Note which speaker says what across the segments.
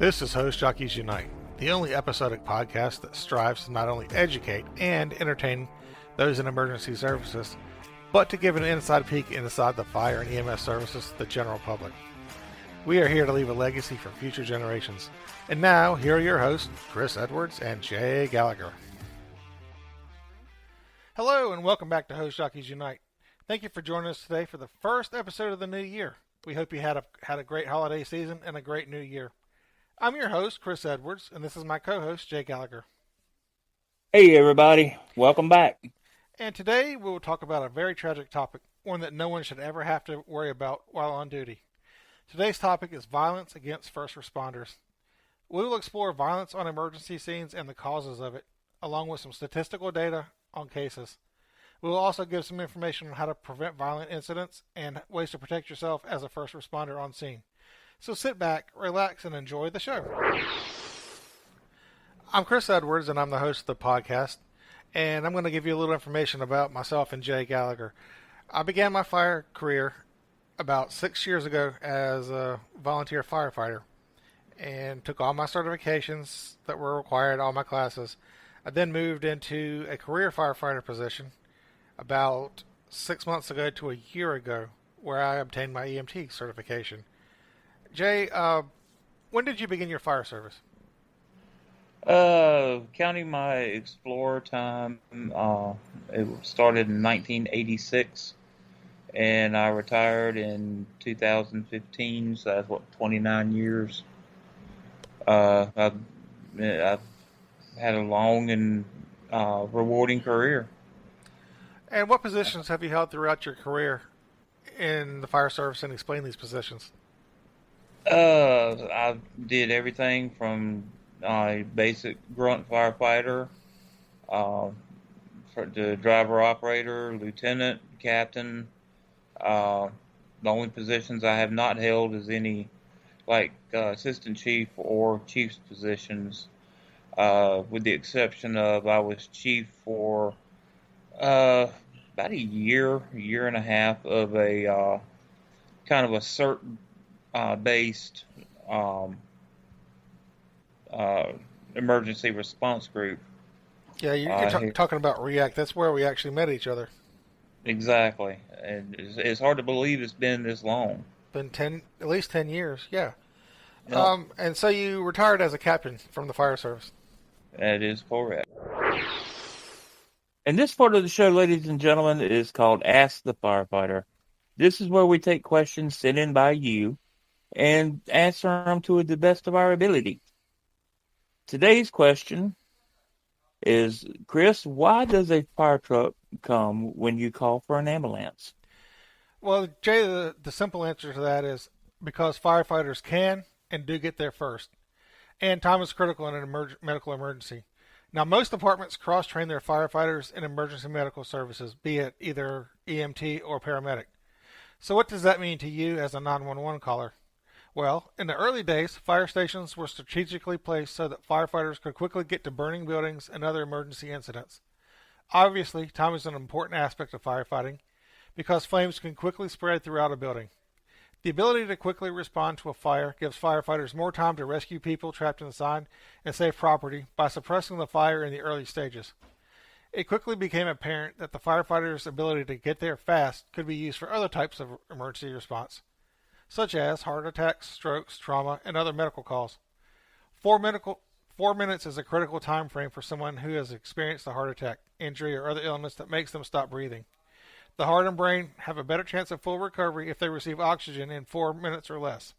Speaker 1: This is Host Jockeys Unite, the only episodic podcast that strives to not only educate and entertain those in emergency services, but to give an inside peek inside the fire and EMS services to the general public. We are here to leave a legacy for future generations. And now, here are your hosts, Chris Edwards and Jay Gallagher. Hello, and welcome back to Host Jockeys Unite. Thank you for joining us today for the first episode of the new year. We hope you had a great holiday season and a great new year. I'm your host, Chris Edwards, and this is my co-host, Jay Gallagher.
Speaker 2: Hey, everybody. Welcome back.
Speaker 1: And today we will talk about a very tragic topic, one that no one should ever have to worry about while on duty. Today's topic is violence against first responders. We will explore violence on emergency scenes and the causes of it, along with some statistical data on cases. We will also give some information on how to prevent violent incidents and ways to protect yourself as a first responder on scene. So sit back, relax, and enjoy the show. I'm Chris Edwards, and I'm the host of the podcast, and I'm going to give you a little information about myself and Jay Gallagher. I began my fire career about 6 years ago as a volunteer firefighter and took all my certifications that were required, all my classes. I then moved into a career firefighter position about 6 months ago to a year ago, where I obtained my EMT certification. Jay, when did you begin your fire service?
Speaker 2: Counting my Explorer time, it started in 1986, and I retired in 2015, so that's 29 years. I've had a long and rewarding career.
Speaker 1: And what positions have you held throughout your career in the fire service, and explain these positions?
Speaker 2: I did everything from basic grunt firefighter, to driver operator, lieutenant, captain. The only positions I have not held is any assistant chief or chief's positions, with the exception of I was chief for about a year and a half of a kind of a certain based emergency response group.
Speaker 1: Yeah, you're talking about REACT. That's where we actually met each other.
Speaker 2: Exactly, and it's hard to believe it's been this long.
Speaker 1: Been at least 10 years, yeah.
Speaker 2: Yep.
Speaker 1: And so you retired as a captain from the fire service.
Speaker 2: That is correct. And this part of the show, ladies and gentlemen, is called Ask the Firefighter. This is where we take questions sent in by you and answer them to the best of our ability. Today's question is, Chris, why does a fire truck come when you call for an ambulance?
Speaker 1: Well, Jay, the simple answer to that is because firefighters can and do get there first. And time is critical in an medical emergency. Now, most departments cross-train their firefighters in emergency medical services, be it either EMT or paramedic. So what does that mean to you as a 911 caller? Well, in the early days, fire stations were strategically placed so that firefighters could quickly get to burning buildings and other emergency incidents. Obviously, time is an important aspect of firefighting because flames can quickly spread throughout a building. The ability to quickly respond to a fire gives firefighters more time to rescue people trapped inside and save property by suppressing the fire in the early stages. It quickly became apparent that the firefighters' ability to get there fast could be used for other types of emergency response, such as heart attacks, strokes, trauma, and other medical calls. 4 minutes is a critical time frame for someone who has experienced a heart attack, injury, or other illness that makes them stop breathing. The heart and brain have a better chance of full recovery if they receive oxygen in 4 minutes or less.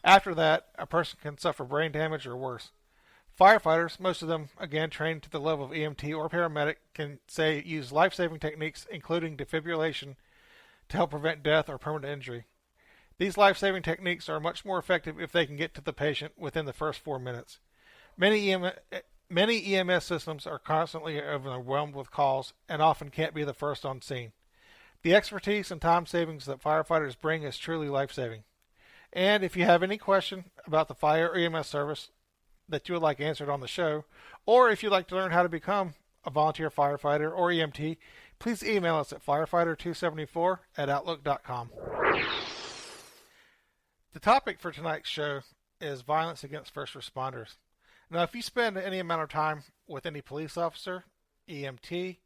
Speaker 1: After that, a person can suffer brain damage or worse. Firefighters, most of them, again, trained to the level of EMT or paramedic, can use life-saving techniques, including defibrillation, to help prevent death or permanent injury. These life-saving techniques are much more effective if they can get to the patient within the first 4 minutes. Many EMS systems are constantly overwhelmed with calls and often can't be the first on scene. The expertise and time savings that firefighters bring is truly life-saving. And if you have any question about the fire or EMS service that you would like answered on the show, or if you'd like to learn how to become a volunteer firefighter or EMT, please email us at firefighter274@outlook.com. The topic for tonight's show is violence against first responders. Now, if you spend any amount of time with any police officer, EMT,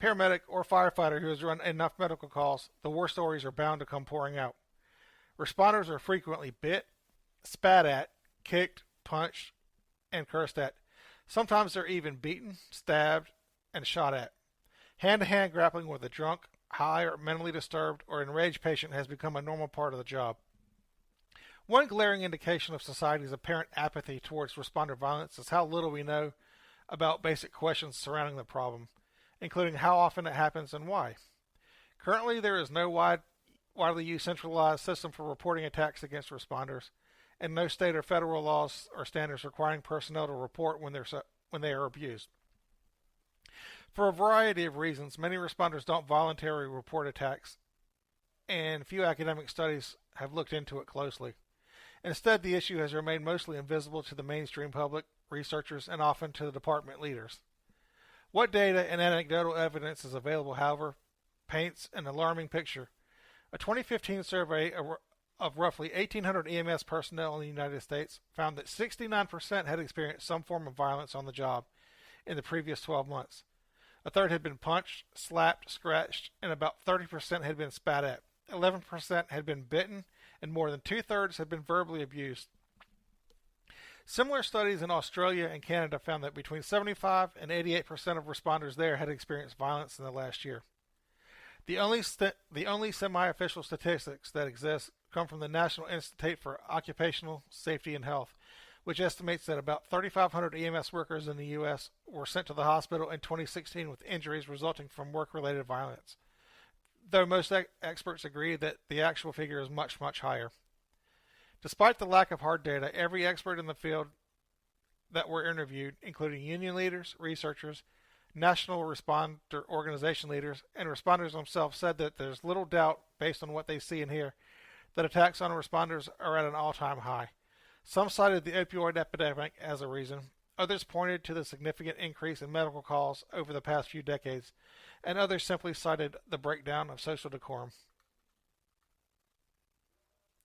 Speaker 1: paramedic, or firefighter who has run enough medical calls, the war stories are bound to come pouring out. Responders are frequently bit, spat at, kicked, punched, and cursed at. Sometimes they're even beaten, stabbed, and shot at. Hand to hand grappling with a drunk, high, or mentally disturbed or enraged patient has become a normal part of the job. One glaring indication of society's apparent apathy towards responder violence is how little we know about basic questions surrounding the problem, including how often it happens and why. Currently, there is no widely used centralized system for reporting attacks against responders, and no state or federal laws or standards requiring personnel to report when they are abused. For a variety of reasons, many responders don't voluntarily report attacks, and few academic studies have looked into it closely. Instead, the issue has remained mostly invisible to the mainstream public, researchers, and often to the department leaders. What data and anecdotal evidence is available, however, paints an alarming picture. A 2015 survey of roughly 1,800 EMS personnel in the United States found that 69% had experienced some form of violence on the job in the previous 12 months. A third had been punched, slapped, scratched, and about 30% had been spat at. 11% had been bitten, and more than two-thirds had been verbally abused. Similar studies in Australia and Canada found that between 75 and 88% of responders there had experienced violence in the last year. The only semi-official statistics that exist come from the National Institute for Occupational Safety and Health, which estimates that about 3,500 EMS workers in the U.S. were sent to the hospital in 2016 with injuries resulting from work-related violence, though most experts agree that the actual figure is much, much higher. Despite the lack of hard data, every expert in the field that were interviewed, including union leaders, researchers, national responder organization leaders, and responders themselves, said that there's little doubt, based on what they see and hear, that attacks on responders are at an all-time high. Some cited the opioid epidemic as a reason. Others pointed to the significant increase in medical calls over the past few decades, and others simply cited the breakdown of social decorum.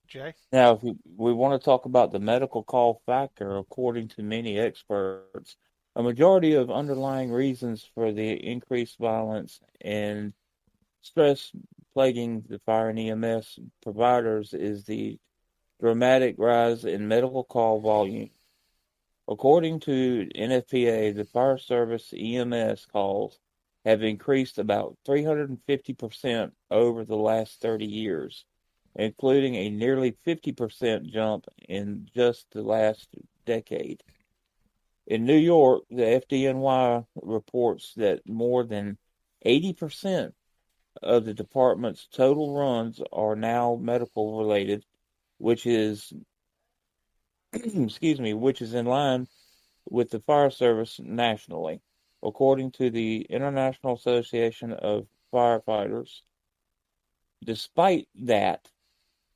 Speaker 1: Jay?
Speaker 3: Now, if we want to talk about the medical call factor, according to many experts, a majority of underlying reasons for the increased violence and stress plaguing the fire and EMS providers is the dramatic rise in medical call volume. According to NFPA, the fire service EMS calls have increased about 350% over the last 30 years, including a nearly 50% jump in just the last decade. In New York, the FDNY reports that more than 80% of the department's total runs are now medical related, which is which is in line with the fire service nationally. According to the International Association of Firefighters, despite that,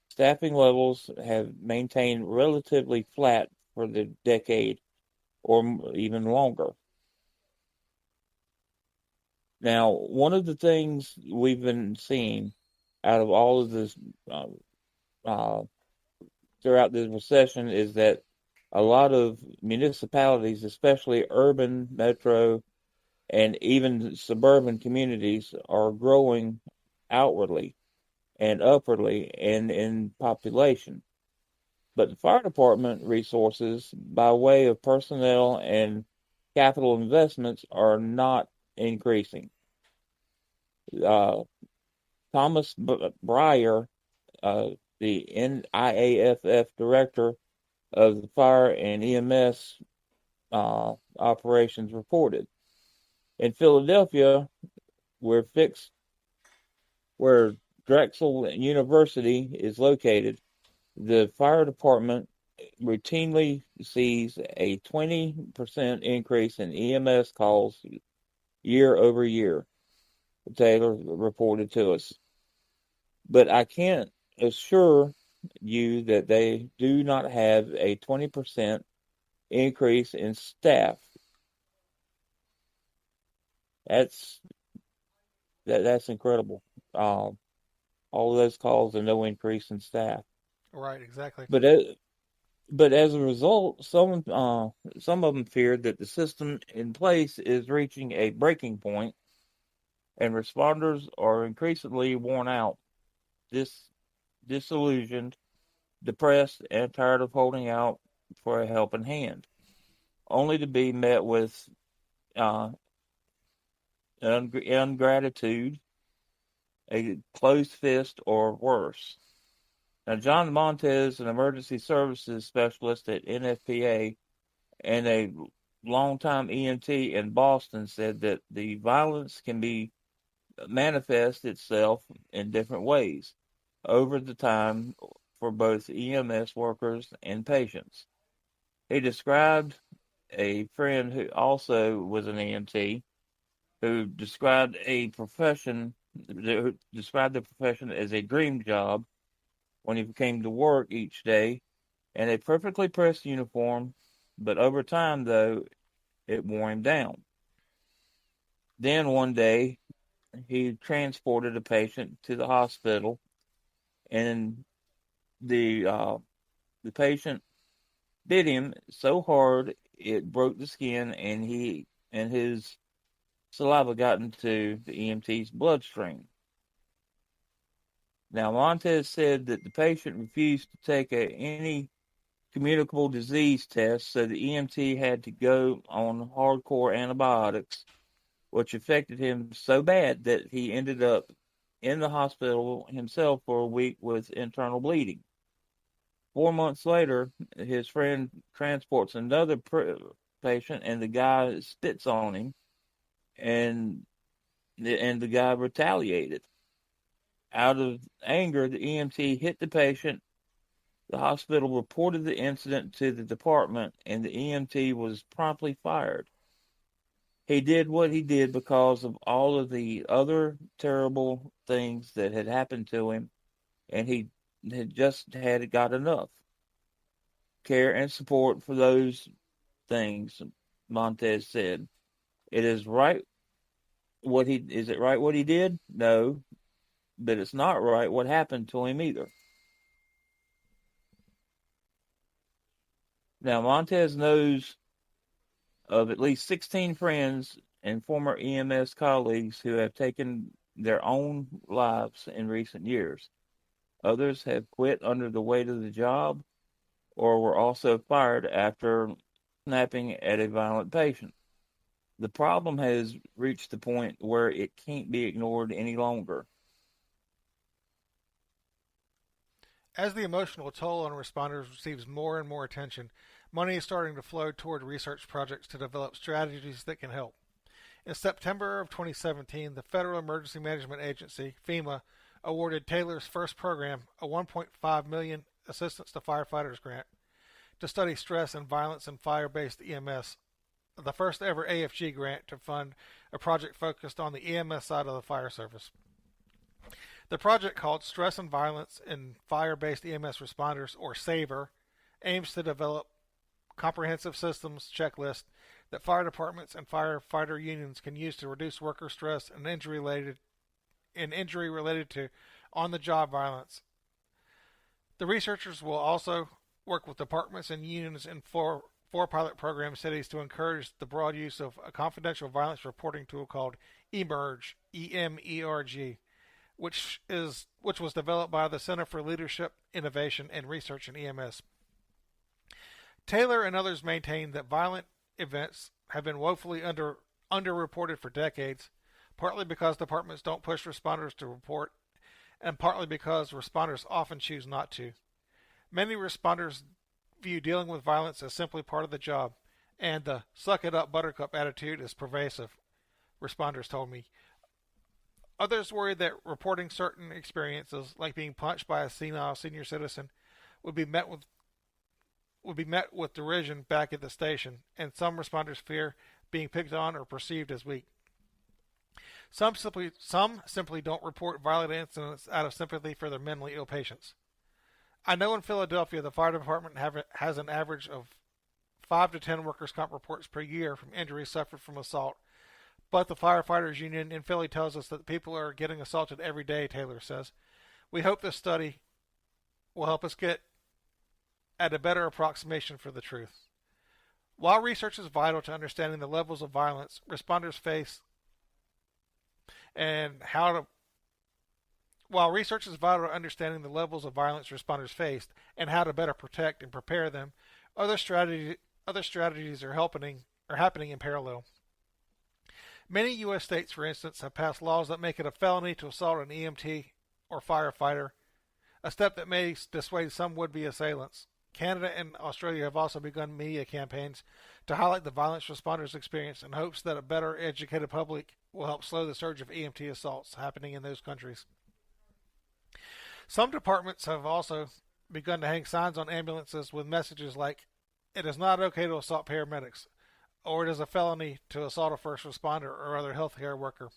Speaker 3: staffing levels have maintained relatively flat for the decade or even longer. Now, one of the things we've been seeing out of all of this uh, throughout the recession is that a lot of municipalities, especially urban, metro, and even suburban communities, are growing outwardly and upwardly and in population. But the fire department resources, by way of personnel and capital investments, are not increasing. Thomas Breyer, the NIAFF director of the fire and EMS operations, reported in Philadelphia, where Drexel University is located, the fire department routinely sees a 20% increase in EMS calls year over year, Taylor reported to us. But I can't assure you that they do not have a 20% increase in staff. That's incredible. All of those calls and no increase in staff.
Speaker 1: Right, exactly.
Speaker 3: But But as a result, some of them feared that the system in place is reaching a breaking point, and responders are increasingly worn out, dis- disillusioned, depressed, and tired of holding out for a helping hand, only to be met with uh, ingratitude, a closed fist, or worse. Now, John Montez, an emergency services specialist at NFPA and a longtime EMT in Boston, said that the violence can be manifest itself in different ways over the time for both EMS workers and patients. He described a friend who also was an EMT who described the profession as a dream job when he came to work each day in a perfectly pressed uniform, but over time, though, it wore him down. Then one day, he transported a patient to the hospital, and the uh, the patient bit him so hard it broke the skin, and his saliva got into the EMT's bloodstream. Now, Montez said that the patient refused to take any communicable disease test, so the EMT had to go on hardcore antibiotics, which affected him so bad that he ended up in the hospital himself for a week with internal bleeding. 4 months later, his friend transports another patient, and the guy spits on him, and the guy retaliated. Out of anger, the EMT hit the patient. The hospital reported the incident to the department, and the EMT was promptly fired. He did what he did because of all of the other terrible things that had happened to him, and he had just had got enough care and support for those things. Montez said, "It is right is it right what he did? No, but it's not right what happened to him either." Now Montez knows of at least 16 friends and former EMS colleagues who have taken their own lives in recent years. Others have quit under the weight of the job or were also fired after snapping at a violent patient. The problem has reached the point where it can't be ignored any longer.
Speaker 1: As the emotional toll on responders receives more and more attention, money is starting to flow toward research projects to develop strategies that can help. In September of 2017, the Federal Emergency Management Agency, FEMA, awarded Taylor's first program a $1.5 million Assistance to Firefighters grant to study stress and violence in fire-based EMS, the first ever AFG grant to fund a project focused on the EMS side of the fire service. The project, called Stress and Violence in Fire-Based EMS Responders, or SAVER, aims to develop comprehensive systems checklist that fire departments and firefighter unions can use to reduce worker stress and injury related to on-the-job violence. The researchers will also work with departments and unions in four pilot program cities to encourage the broad use of a confidential violence reporting tool called eMERGE, EMERG, which was developed by the Center for Leadership, Innovation, and Research in EMS. Taylor and others maintain that violent events have been woefully underreported for decades, partly because departments don't push responders to report, and partly because responders often choose not to. Many responders view dealing with violence as simply part of the job, and the suck it up buttercup attitude is pervasive, responders told me. Others worry that reporting certain experiences, like being punched by a senile senior citizen, would be met with derision back at the station, and some responders fear being picked on or perceived as weak. Some simply don't report violent incidents out of sympathy for their mentally ill patients. I know in Philadelphia the fire department has an average of 5 to 10 workers' comp reports per year from injuries suffered from assault, but the firefighters union in Philly tells us that people are getting assaulted every day, Taylor says. We hope this study will help us get at a better approximation for the truth. While research is vital to understanding the levels of violence responders face and how to while research is vital to understanding the levels of violence responders faced and how to better protect and prepare them, other strategies are happening in parallel. Many U.S. states, for instance, have passed laws that make it a felony to assault an EMT or firefighter, a step that may dissuade some would-be assailants. Canada and Australia have also begun media campaigns to highlight the violence responders experience in hopes that a better educated public will help slow the surge of EMT assaults happening in those countries. Some departments have also begun to hang signs on ambulances with messages like, "It is not okay to assault paramedics," or "It is a felony to assault a first responder or other healthcare worker."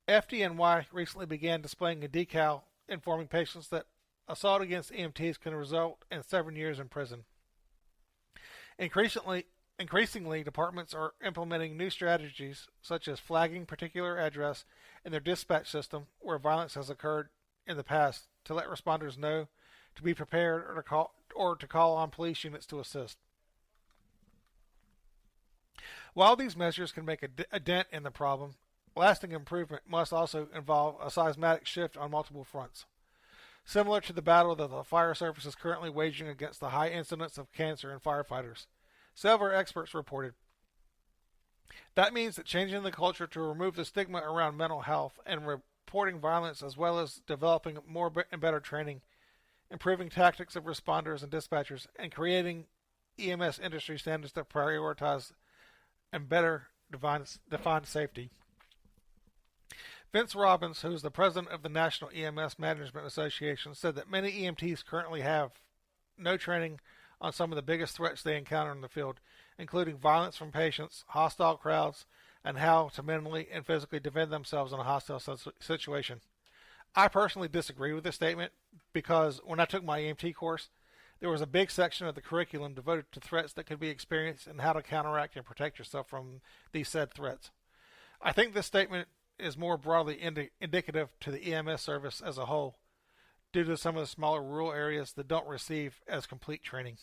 Speaker 1: FDNY recently began displaying a decal informing patients that assault against EMTs can result in 7 years in prison. Increasingly, departments are implementing new strategies such as flagging particular address in their dispatch system where violence has occurred in the past to let responders know to be prepared or to call on police units to assist. While these measures can make a dent in the problem, lasting improvement must also involve a seismic shift on multiple fronts. Similar to the battle that the fire service is currently waging against the high incidence of cancer in firefighters, several experts reported. That means that changing the culture to remove the stigma around mental health and reporting violence, as well as developing more and better training, improving tactics of responders and dispatchers, and creating EMS industry standards that prioritize and better define safety. Vince Robbins, who is the president of the National EMS Management Association, said that many EMTs currently have no training on some of the biggest threats they encounter in the field, including violence from patients, hostile crowds, and how to mentally and physically defend themselves in a hostile situation. I personally disagree with this statement because when I took my EMT course, there was a big section of the curriculum devoted to threats that could be experienced and how to counteract and protect yourself from these said threats. I think this statement is more broadly indicative to the EMS service as a whole, due to some of the smaller rural areas that don't receive as complete training.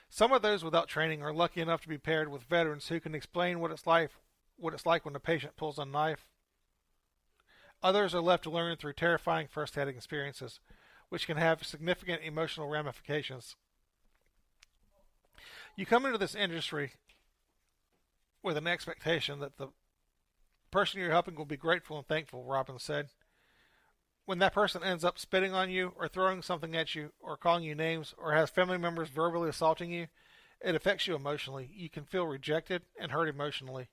Speaker 1: Some of those without training are lucky enough to be paired with veterans who can explain what it's like when a patient pulls a knife. Others are left to learn through terrifying first-hand experiences, which can have significant emotional ramifications. You come into this industry with an expectation that the person you're helping will be grateful and thankful, Robbins said. When that person ends up spitting on you or throwing something at you or calling you names or has family members verbally assaulting you, it affects you emotionally. You can feel rejected and hurt emotionally.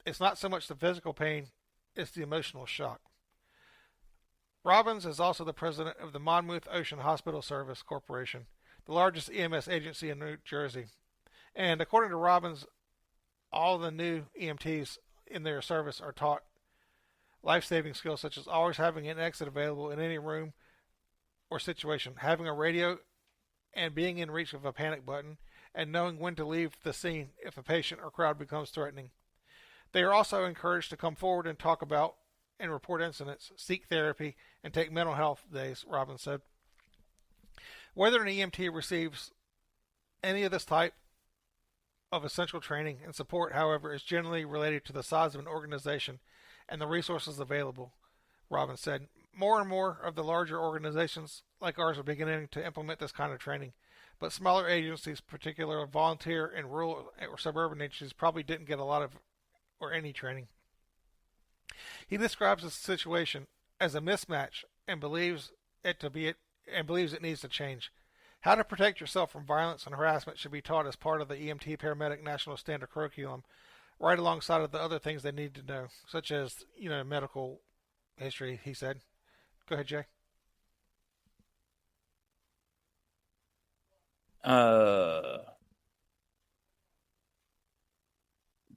Speaker 1: It's not so much the physical pain, it's the emotional shock. Robbins is also the president of the Monmouth Ocean Hospital Service Corporation, the largest EMS agency in New Jersey. And according to Robbins, all the new EMTs in their service are taught life-saving skills such as always having an exit available in any room or situation, having a radio and being in reach of a panic button, and knowing when to leave the scene if a patient or crowd becomes threatening. They are also encouraged to come forward and talk about and report incidents, seek therapy, and take mental health days, Robbins said. Whether an EMT receives any of this type of essential training and support, however, is generally related to the size of an organization and the resources available, Robbins said. More and more of the larger organizations like ours are beginning to implement this kind of training, but smaller agencies, particularly volunteer and rural or suburban agencies, probably didn't get a lot of or any training. He describes the situation as a mismatch and believes it needs to change. How to protect yourself from violence and harassment should be taught as part of the EMT Paramedic National Standard Curriculum, right alongside of the other things they need to know, such as, medical history, he said. Go ahead, Jay.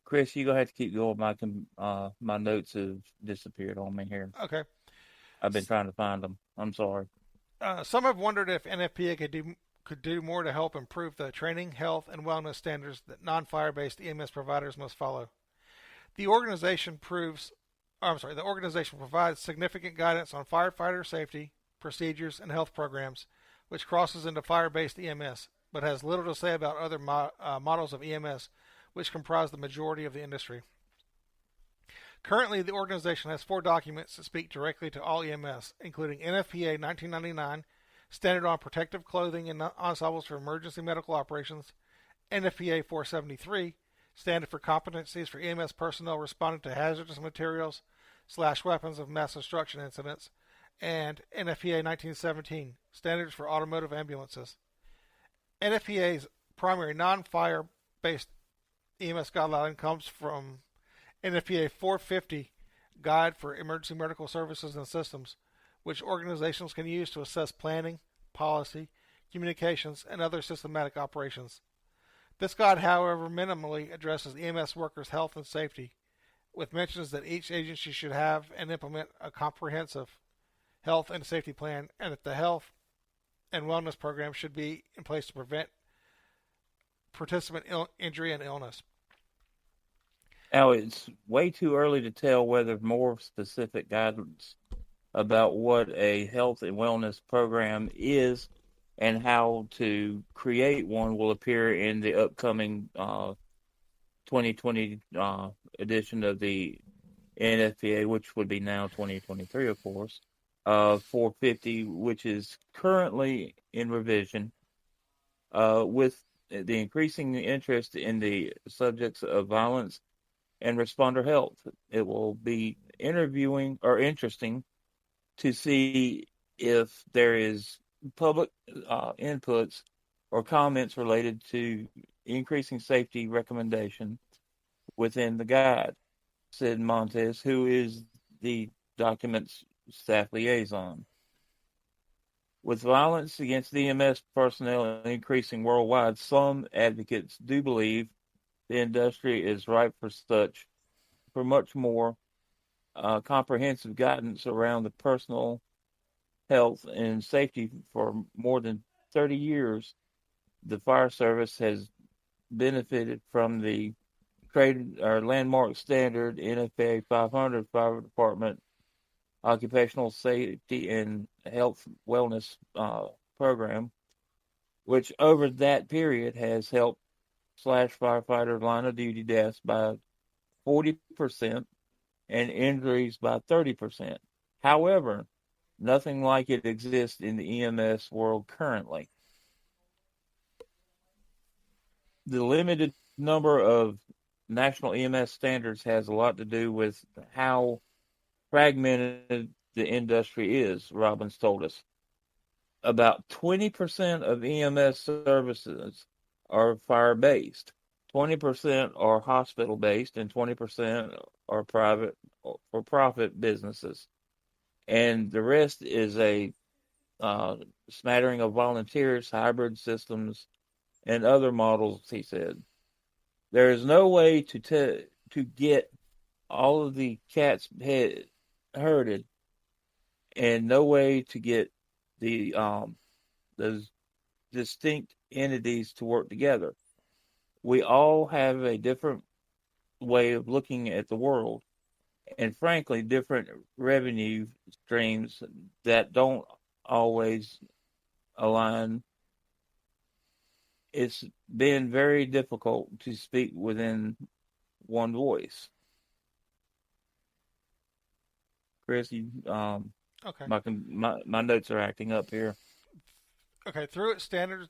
Speaker 3: Chris, you go ahead to keep going. My notes have disappeared on me here.
Speaker 1: Okay.
Speaker 3: I've been trying to find them. I'm sorry.
Speaker 1: Some have wondered if NFPA could do more to help improve the training, health, and wellness standards that non-fire-based EMS providers must follow. The organization provides significant guidance on firefighter safety, procedures, and health programs, which crosses into fire-based EMS, but has little to say about other models of EMS, which comprise the majority of the industry. Currently, the organization has 4 documents that speak directly to all EMS, including NFPA 1999, Standard on Protective Clothing and Ensembles for Emergency Medical Operations, NFPA 473, Standard for Competencies for EMS Personnel Responding to Hazardous Materials / Weapons of Mass Destruction Incidents, and NFPA 1917, Standards for Automotive Ambulances. NFPA's primary non-fire based EMS guideline comes from NFPA 450, Guide for Emergency Medical Services and Systems, which organizations can use to assess planning, policy, communications, and other systematic operations. This guide, however, minimally addresses EMS workers' health and safety, with mentions that each agency should have and implement a comprehensive health and safety plan, and that the health and wellness program should be in place to prevent participant injury and illness.
Speaker 3: Now, it's way too early to tell whether more specific guidance about what a health and wellness program is and how to create one will appear in the upcoming 2020 edition of the NFPA, which would be now 2023, of course, 450, which is currently in revision. With the increasing interest in the subjects of violence and responder health, it will be interesting to see if there is public inputs or comments related to increasing safety recommendation within the guide. Said Montez, who is the document's staff liaison. With violence against EMS personnel increasing worldwide, some advocates do believe the industry is ripe for much more comprehensive guidance around the personal health and safety. For more than 30 years, the fire service has benefited from the landmark standard NFPA 500 Fire Department Occupational Safety and Health Wellness program, which over that period has helped slash firefighter line of duty deaths by 40% and injuries by 30%. However, nothing like it exists in the EMS world currently. The limited number of national EMS standards has a lot to do with how fragmented the industry is, Robbins told us. About 20% of EMS services are fire-based, 20% are hospital-based, and 20% are private for-profit businesses. And the rest is a smattering of volunteers, hybrid systems, and other models, he said. There is no way to get all of the cats herded, and no way to get the those distinct entities to work together. We all have a different way of looking at the world, and frankly, different revenue streams that don't always align. It's been very difficult to speak within one voice. Chris,
Speaker 1: Okay.
Speaker 3: My notes are acting up here.
Speaker 1: Okay. Through its standards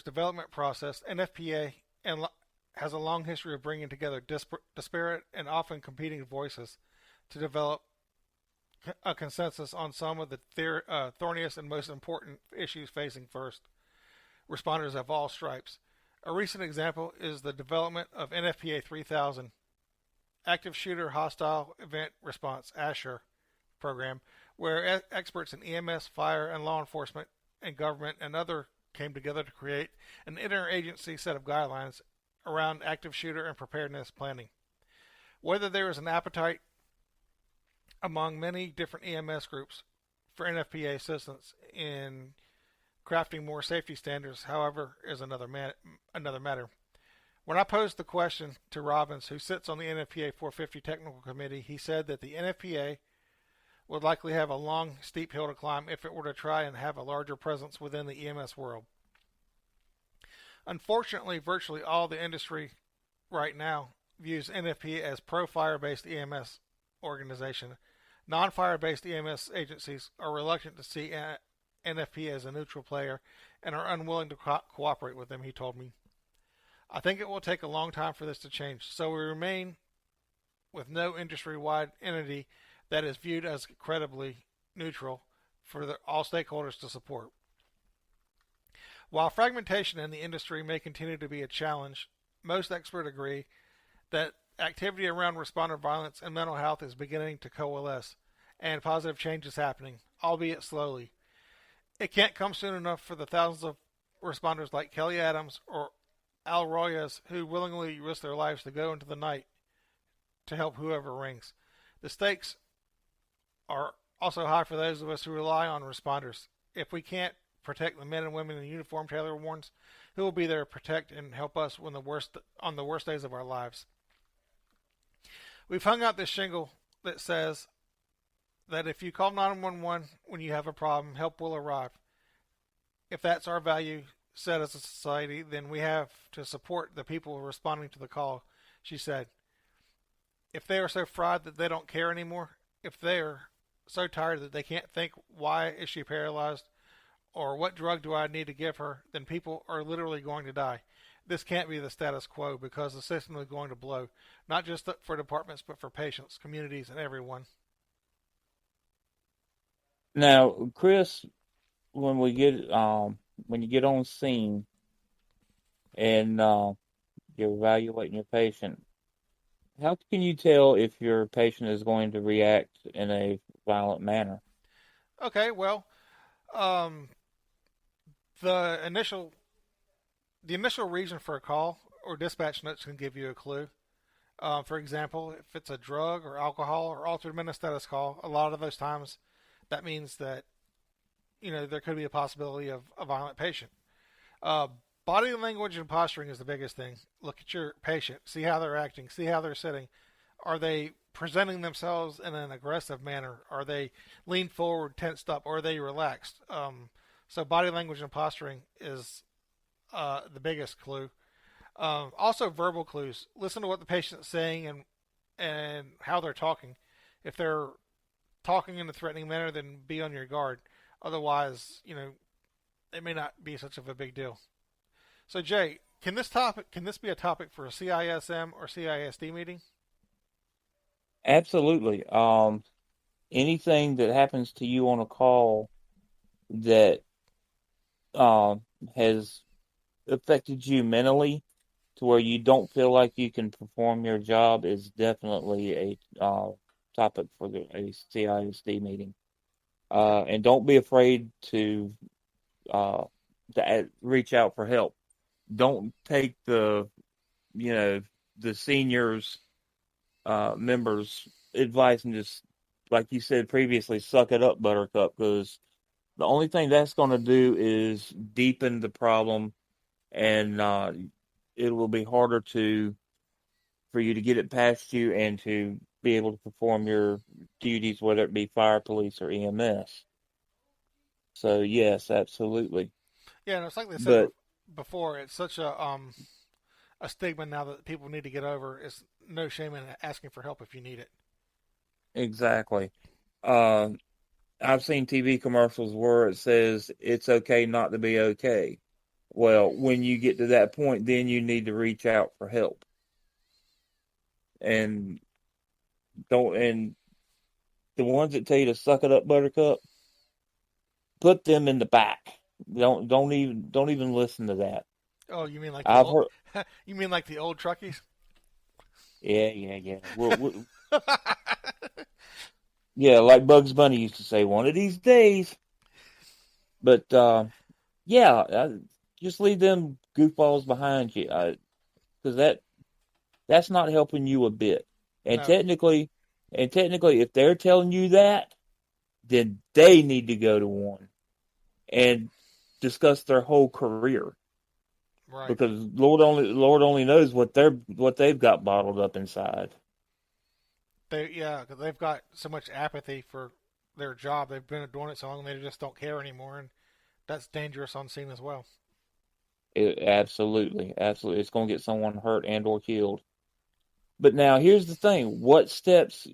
Speaker 1: development process, NFPA has a long history of bringing together disparate and often competing voices to develop a consensus on some of the thorniest and most important issues facing first responders of all stripes. A recent example is the development of NFPA 3000, Active Shooter Hostile Event Response (ASHR) program, where experts in EMS, fire, and law enforcement, and government and other came together to create an interagency set of guidelines around active shooter and preparedness planning. Whether there is an appetite among many different EMS groups for NFPA assistance in crafting more safety standards, however, is another matter. When I posed the question to Robbins, who sits on the NFPA 450 Technical Committee, he said that the NFPA would likely have a long, steep hill to climb if it were to try and have a larger presence within the EMS world. Unfortunately, virtually all the industry right now views NFP as pro-fire based EMS organization. Non-fire based EMS agencies are reluctant to see NFP as a neutral player and are unwilling to cooperate with them, he told me. I think it will take a long time for this to change, so we remain with no industry wide entity that is viewed as credibly neutral for all stakeholders to support. While fragmentation in the industry may continue to be a challenge, most experts agree that activity around responder violence and mental health is beginning to coalesce, and positive change is happening, albeit slowly. It can't come soon enough for the thousands of responders like Kelly Adams or Al Royas who willingly risk their lives to go into the night to help whoever rings. The stakes are also high for those of us who rely on responders. If we can't protect the men and women in uniform Taylor warns, who will be there to protect and help us when on the worst days of our lives? We've hung out this shingle that says that if you call 911 when you have a problem, help will arrive. If that's our value set as a society, then we have to support the people responding to the call, she said. If they are so fried that they don't care anymore, if they're so tired that they can't think why is she paralyzed or what drug do I need to give her, then people are literally going to die. This can't be the status quo because the system is going to blow, not just for departments but for patients, communities, and everyone.
Speaker 3: Now, Chris, when you get on scene and you're evaluating your patient, how can you tell if your patient is going to react in a violent manner?
Speaker 1: Okay, well, um, the initial reason for a call or dispatch notes can give you a clue. For example, if it's a drug or alcohol or altered mental status call, a lot of those times that means that there could be a possibility of a violent patient. Uh, Body language and posturing is the biggest thing. Look at your patient, see how they're acting, see how they're sitting. Are they presenting themselves in an aggressive manner? Are they leaned forward, tensed up, or are they relaxed? So body language and posturing is the biggest clue. Also, verbal clues. Listen to what the patient's saying and how they're talking. If they're talking in a threatening manner, then be on your guard. Otherwise, it may not be such of a big deal. So, Jay, can this be a topic for a CISM or CISD meeting?
Speaker 3: Absolutely. Anything that happens to you on a call that um, has affected you mentally to where you don't feel like you can perform your job is definitely a topic for a CISD meeting.
Speaker 1: Okay.
Speaker 3: And don't be afraid uh, to reach out for help. Don't take you know, the seniors members' advice and just, like you said previously, suck it up, Buttercup, because the only thing that's going to do is deepen the problem, and it will be harder for you to get it past you and to be able to perform your duties, whether it be fire, police, or EMS. So yes, absolutely.
Speaker 1: Yeah, and it's like they said
Speaker 3: But
Speaker 1: before. It's such a stigma now that people need to get over. It's no shame in asking for help if you need it.
Speaker 3: exactly. Um, I've seen TV commercials where it says it's okay not to be okay. Well, when you get to that point, then you need to reach out for help. And don't and the ones that tell you to suck it up, Buttercup, put them in the back. Don't even listen to that.
Speaker 1: Oh, you mean like the
Speaker 3: I've
Speaker 1: old?
Speaker 3: heard.
Speaker 1: You mean like the old truckies?
Speaker 3: Yeah, yeah, yeah. Yeah, like Bugs Bunny used to say, one of these days. But yeah, just leave them goofballs behind you, because that's not helping you a bit. And
Speaker 1: No,
Speaker 3: technically, if they're telling you that, then they need to go to one and discuss their whole career,
Speaker 1: right.
Speaker 3: because Lord only knows what they've got bottled up inside.
Speaker 1: They, yeah, 'cause they've got so much apathy for their job. They've been doing it so long they just don't care anymore, and that's dangerous on scene as well.
Speaker 3: Absolutely, absolutely, it's going to get someone hurt and or killed. But now here's the thing: what steps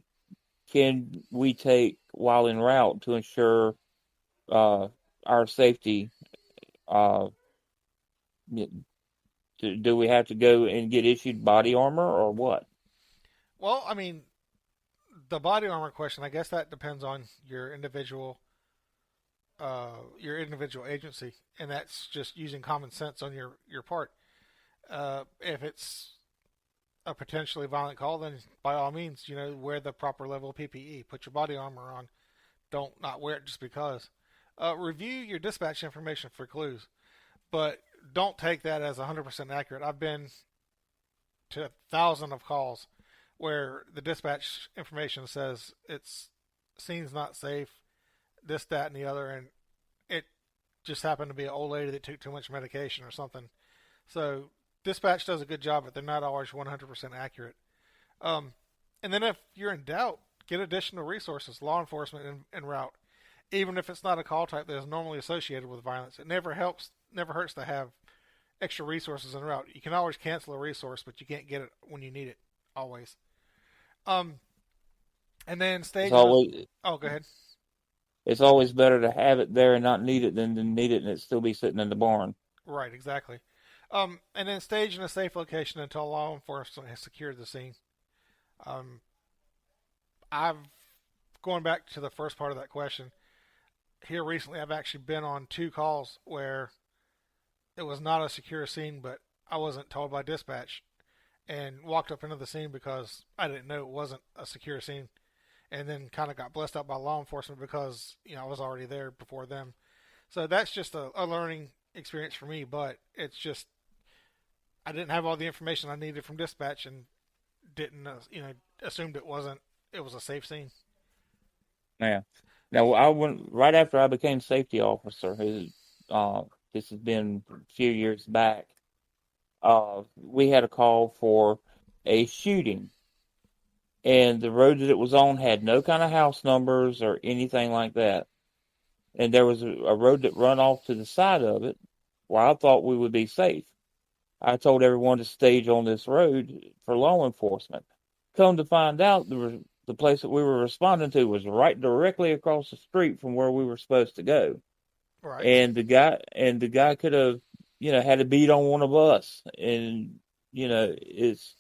Speaker 3: can we take while en route to ensure uh, our safety? Uh, do we have to go and get issued body armor or what?
Speaker 1: Well, I mean, the body armor question, I guess that depends on your individual agency, and that's just using common sense on your part. If it's a potentially violent call, then by all means, wear the proper level of PPE. Put your body armor on. Don't not wear it just because. Review your dispatch information for clues, but don't take that as 100% accurate. I've been to thousands of calls where the dispatch information says it's scene's not safe, this, that, and the other, and it just happened to be an old lady that took too much medication or something. So dispatch does a good job, but they're not always 100% accurate. Um, and then if you're in doubt, get additional resources, law enforcement en route. Even if it's not a call type that is normally associated with violence, it never hurts to have extra resources en route. You can always cancel a resource, but you can't get it when you need it, always. Um, and then
Speaker 3: It's
Speaker 1: stage in a.
Speaker 3: always
Speaker 1: Oh, go ahead.
Speaker 3: it's always better to have it there and not need it than to need it and it still be sitting in the barn.
Speaker 1: Right, exactly. And then stage in a safe location until law enforcement has secured the scene. Um, I've going back to the first part of that question. Here recently, I've actually been on two calls where it was not a secure scene, but I wasn't told by dispatch and walked up into the scene because I didn't know it wasn't a secure scene, and then kind of got blessed out by law enforcement because I was already there before them. So that's just a learning experience for me, but it's just I didn't have all the information I needed from dispatch and didn't assumed it was a safe scene.
Speaker 3: Yeah. Now I went right after I became safety officer. Uh, this has been a few years back. We had a call for a shooting, and the road that it was on had no kind of house numbers or anything like that. And there was a road that run off to the side of it, where I thought we would be safe. I told everyone to stage on this road for law enforcement. Come to find out, the place that we were responding to was right directly across the street from where we were supposed to go.
Speaker 1: Right.
Speaker 3: And the guy could have, had a beat on one of us. And, it's,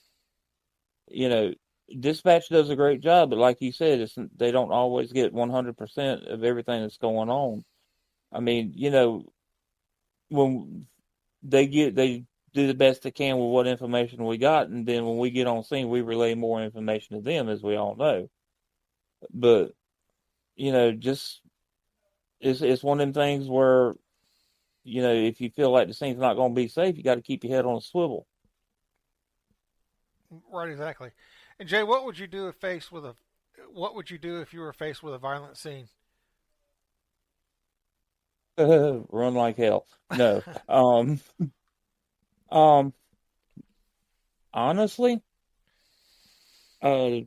Speaker 3: you know, dispatch does a great job, but like you said, they don't always get 100% of everything that's going on. I mean, when they do the best they can with what information we got, and then when we get on scene, we relay more information to them, as we all know. But just it's one of them things where if you feel like the scene's not going to be safe, you got to keep your head on a swivel.
Speaker 1: Right, exactly. And Jay, what would you do if you were faced with a violent scene?
Speaker 3: Run like hell. No. Um. Honestly, uh,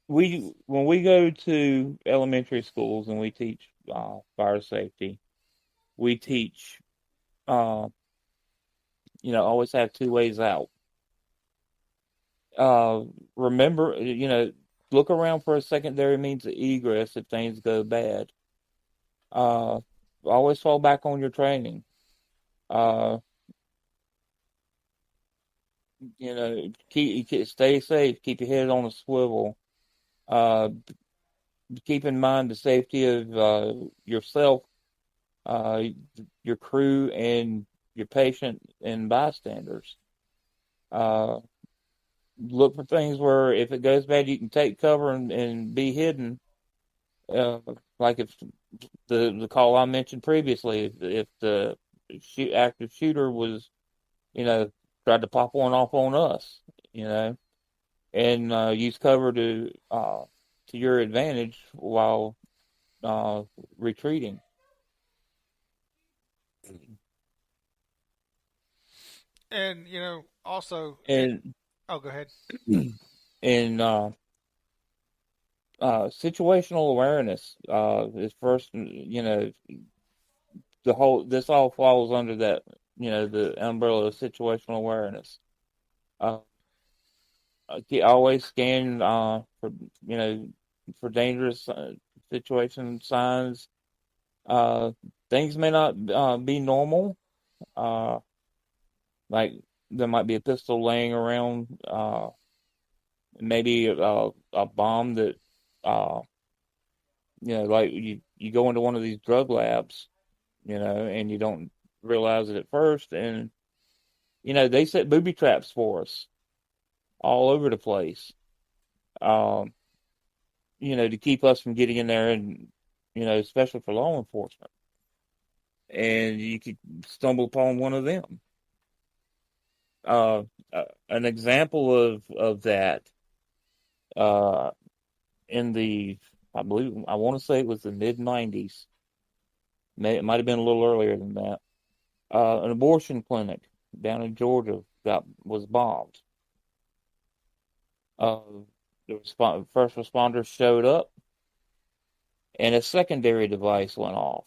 Speaker 3: when we go to elementary schools and we teach fire safety, we teach uh, always have two ways out. Uh, remember, look around for a secondary means of egress if things go bad. Uh, always fall back on your training. Uh, stay safe, keep your head on a swivel. Uh, keep in mind the safety of yourself, uh, your crew, and your patient and bystanders. Uh, look for things where if it goes bad, you can take cover and be hidden. Uh, like if the call I mentioned previously, if the active shooter was, you know, tried to pop one off on us, you know, and use cover to your advantage while retreating.
Speaker 1: And also it.
Speaker 3: And
Speaker 1: Oh, go ahead.
Speaker 3: and situational awareness is first. This all falls under that. The umbrella of situational awareness. Uh, always scan for you know for dangerous situation signs. Uh, Things may not be normal. Uh, like there might be a pistol laying around. Maybe a bomb that uh, like you go into one of these drug labs, and you don't realize it at first, and they set booby traps for us all over the place. Um, to keep us from getting in there and, especially for law enforcement. And you could stumble upon one of them. Uh, an example of that, uh, I believe, I want to say it was the mid 90s. It might have been a little earlier than that. An abortion clinic down in Georgia was bombed. Uh, first responders showed up, and a secondary device went off.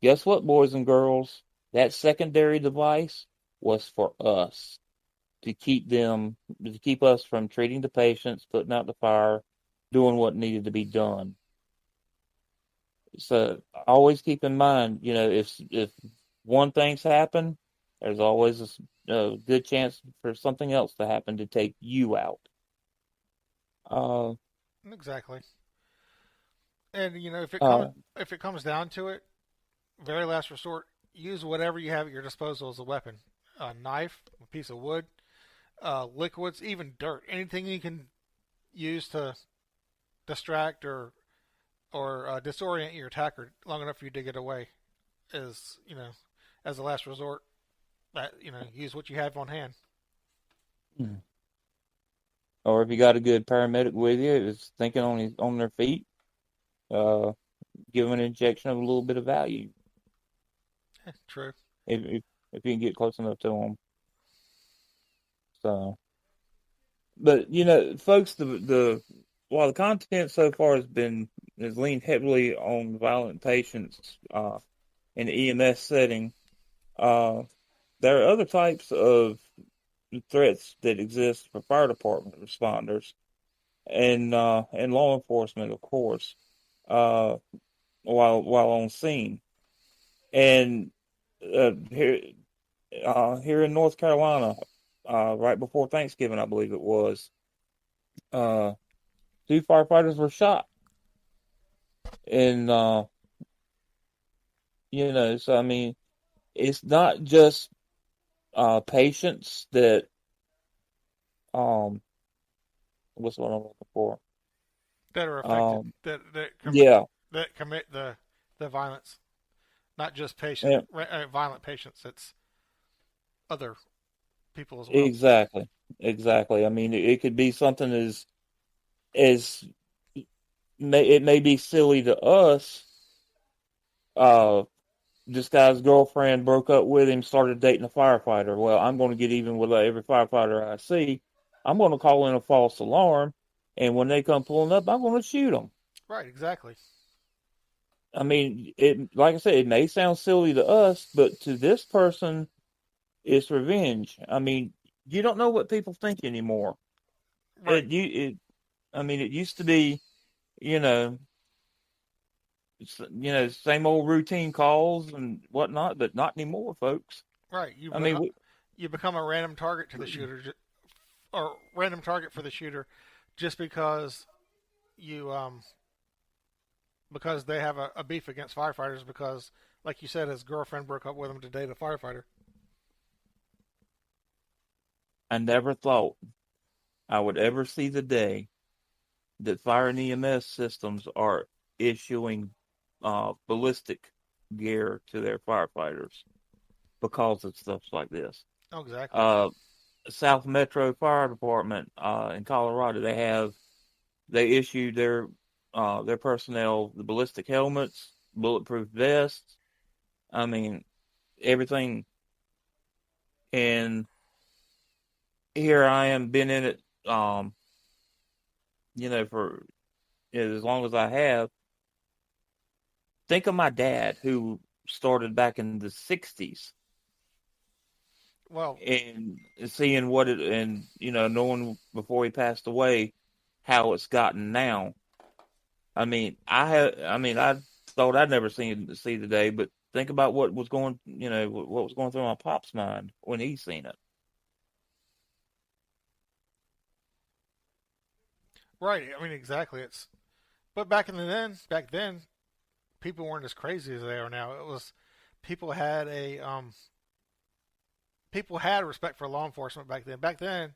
Speaker 3: Guess what, boys and girls? That secondary device was for us to keep us from treating the patients, putting out the fire, doing what needed to be done. So always keep in mind, if one thing's happened, there's always a good chance for something else to happen to take you out. Uh,
Speaker 1: Exactly. And
Speaker 3: uh,
Speaker 1: if it comes down to it, very last resort, use whatever you have at your disposal as a weapon. A knife, a piece of wood, liquids, even dirt. Anything you can use to distract or disorient your attacker long enough for you to get away is as a last resort. That use what you have on hand.
Speaker 3: or if you got a good paramedic with you, is thinking on their feet, uh, give them an injection of a little bit of value
Speaker 1: True.
Speaker 3: if you can get close enough to them. So, but folks, the while the content so far has leaned heavily on violent patients in the EMS setting, uh, there are other types of threats that exist for fire department responders and law enforcement, of course, uh, while on scene. And here in North Carolina, right before Thanksgiving, I believe it was, uh, two firefighters were shot. And so I mean, it's not just patients that um, what's what I'm looking for?
Speaker 1: That are affected.
Speaker 3: Um,
Speaker 1: That
Speaker 3: yeah,
Speaker 1: commit the violence. Not just
Speaker 3: yeah,
Speaker 1: violent patients. It's other people as well.
Speaker 3: exactly, exactly. I mean, it could be something as it may be silly to us. Uh, this guy's girlfriend broke up with him, started dating a firefighter. Well, I'm going to get even with every firefighter I see. I'm going to call in a false alarm, and when they come pulling up, I'm going to shoot them.
Speaker 1: Right. Exactly.
Speaker 3: I mean, like I said, it may sound silly to us, but to this person, it's revenge. I mean, you don't know what people think anymore.
Speaker 1: Right.
Speaker 3: I mean, it used to be, you know, same old routine calls and whatnot, but not anymore, folks.
Speaker 1: Right.
Speaker 3: I mean,
Speaker 1: You become a random target to the shooter, or random target for the shooter, just you because they have a beef against firefighters because, like you said, his girlfriend broke up with him to date a firefighter.
Speaker 3: I never thought I would ever see the day that fire and EMS systems are issuing ballistic gear to their firefighters because of stuff like this.
Speaker 1: Oh, exactly.
Speaker 3: Uh, South Metro Fire Department in Colorado, they issued their personnel the ballistic helmets, bulletproof vests. I mean, everything. And here I am, been in it, for as long as I have, think of my dad who started back in the 60s
Speaker 1: Well,
Speaker 3: and seeing what it, and, knowing before he passed away how it's gotten now. I thought I'd never see the day, but think about what was going, what was going through my pop's mind when he seen it.
Speaker 1: right. I mean, exactly. It's but back then, people weren't as crazy as they are now. It was people had a people had respect for law enforcement back then. Back then,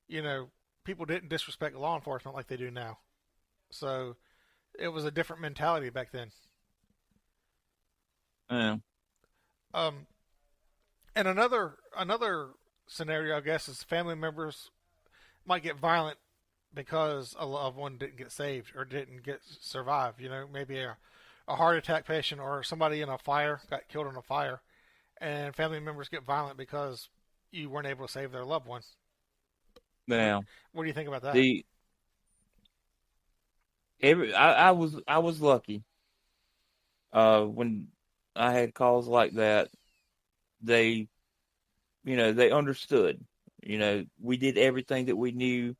Speaker 1: you know, people didn't disrespect law enforcement like they do now. So it was a different mentality back then.
Speaker 3: Yeah.
Speaker 1: Um, and another scenario, I guess, is family members might get violent because a loved one didn't get saved or didn't get survive. You know, maybe a heart attack patient or somebody in a fire got killed in a fire, and family members get violent because you weren't able to save their loved one. What
Speaker 3: Now,
Speaker 1: What do you think about that?
Speaker 3: the I was lucky. When I had calls like that, they they understood. We did everything that we knew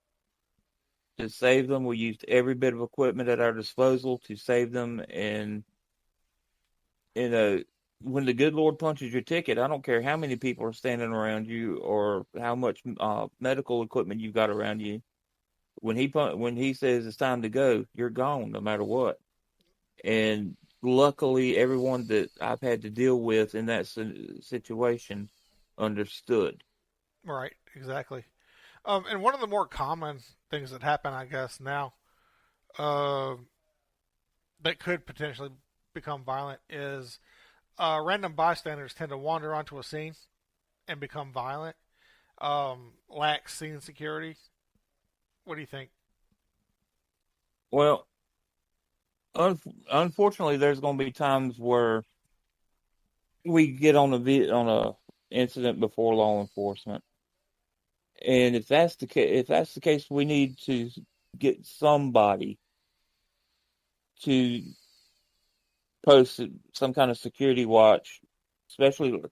Speaker 3: to save them. We used every bit of equipment at our disposal to save them. And you know, when the good Lord punches your ticket, I don't care how many people are standing around you or how much medical equipment you've got around you. When he says it's time to go, you're gone no matter what. And luckily, everyone that I've had to deal with in that situation understood.
Speaker 1: Right, exactly. And one of the more common things that happen, I guess, now uh, that could potentially become violent is random bystanders tend to wander onto a scene and become violent. Lack scene security. What do you think?
Speaker 3: Well, unfortunately, there's going to be times where we get on a incident before law enforcement, and if that's the case, we need to get somebody to post some kind of security watch, especially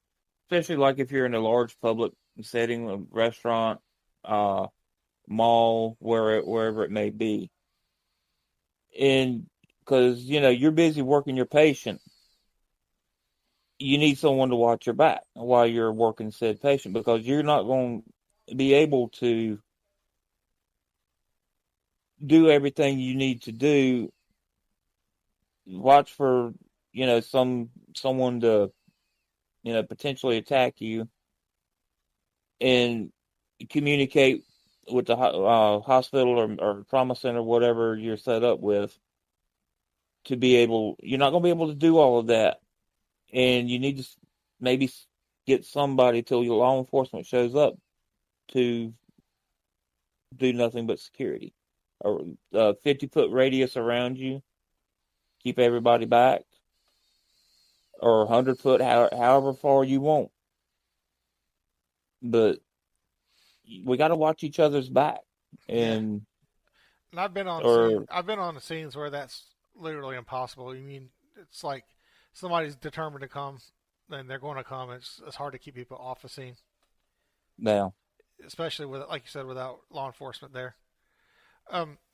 Speaker 3: especially like if you're in a large public setting, a restaurant, uh, mall, wherever it may be, and because you're busy working your patient, you need someone to watch your back while you're working said patient because you're not going to be able to do everything you need to do. Watch for someone to potentially attack you and communicate with the hospital or trauma center, whatever you're set up with, to be able. You're not going to be able to do all of that, and you need to maybe get somebody till your law enforcement shows up to do nothing but security. Or 50-foot radius around you, keep everybody back, or 100 foot, however far you want. But we got to watch each other's back,
Speaker 1: Yeah,
Speaker 3: and
Speaker 1: and I've been on scene.
Speaker 3: or
Speaker 1: I've been on the scenes where that's literally impossible. You mean it's like somebody's determined to come, then they're going to come. It's hard to keep people off the scene,
Speaker 3: now,
Speaker 1: especially with like you said, without law enforcement there.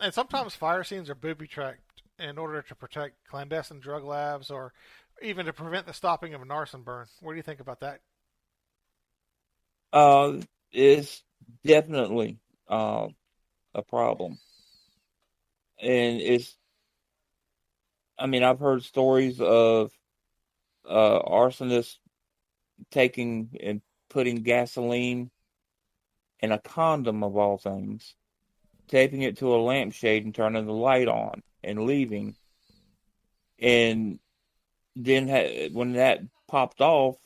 Speaker 1: And sometimes fire scenes are booby tracked in order to protect clandestine drug labs or even to prevent the stopping of an arson burn. What do you think about that?
Speaker 3: uh, it's definitely uh a problem, and I've heard stories of arsonists taking and putting gasoline in a condom of all things, taping it to a lampshade and turning the light on and leaving. And then when that popped off,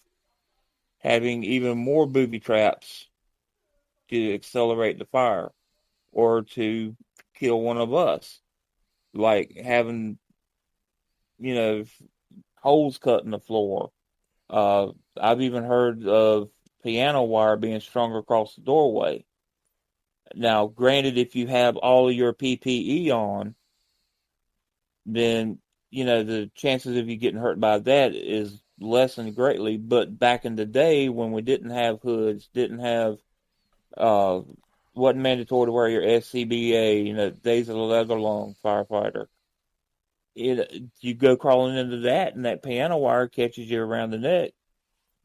Speaker 3: having even more booby traps to accelerate the fire or to kill one of us, like having, you know, holes cut in the floor. I've even heard of piano wire being strung across the doorway. Now, granted, if you have all of your PPE on, then the chances of you getting hurt by that is lessened greatly. But back in the day when we didn't have hoods, didn't have uh wasn't mandatory to wear your SCBA, days of the leather long firefighter. You go crawling into that, and that piano wire catches you around the neck.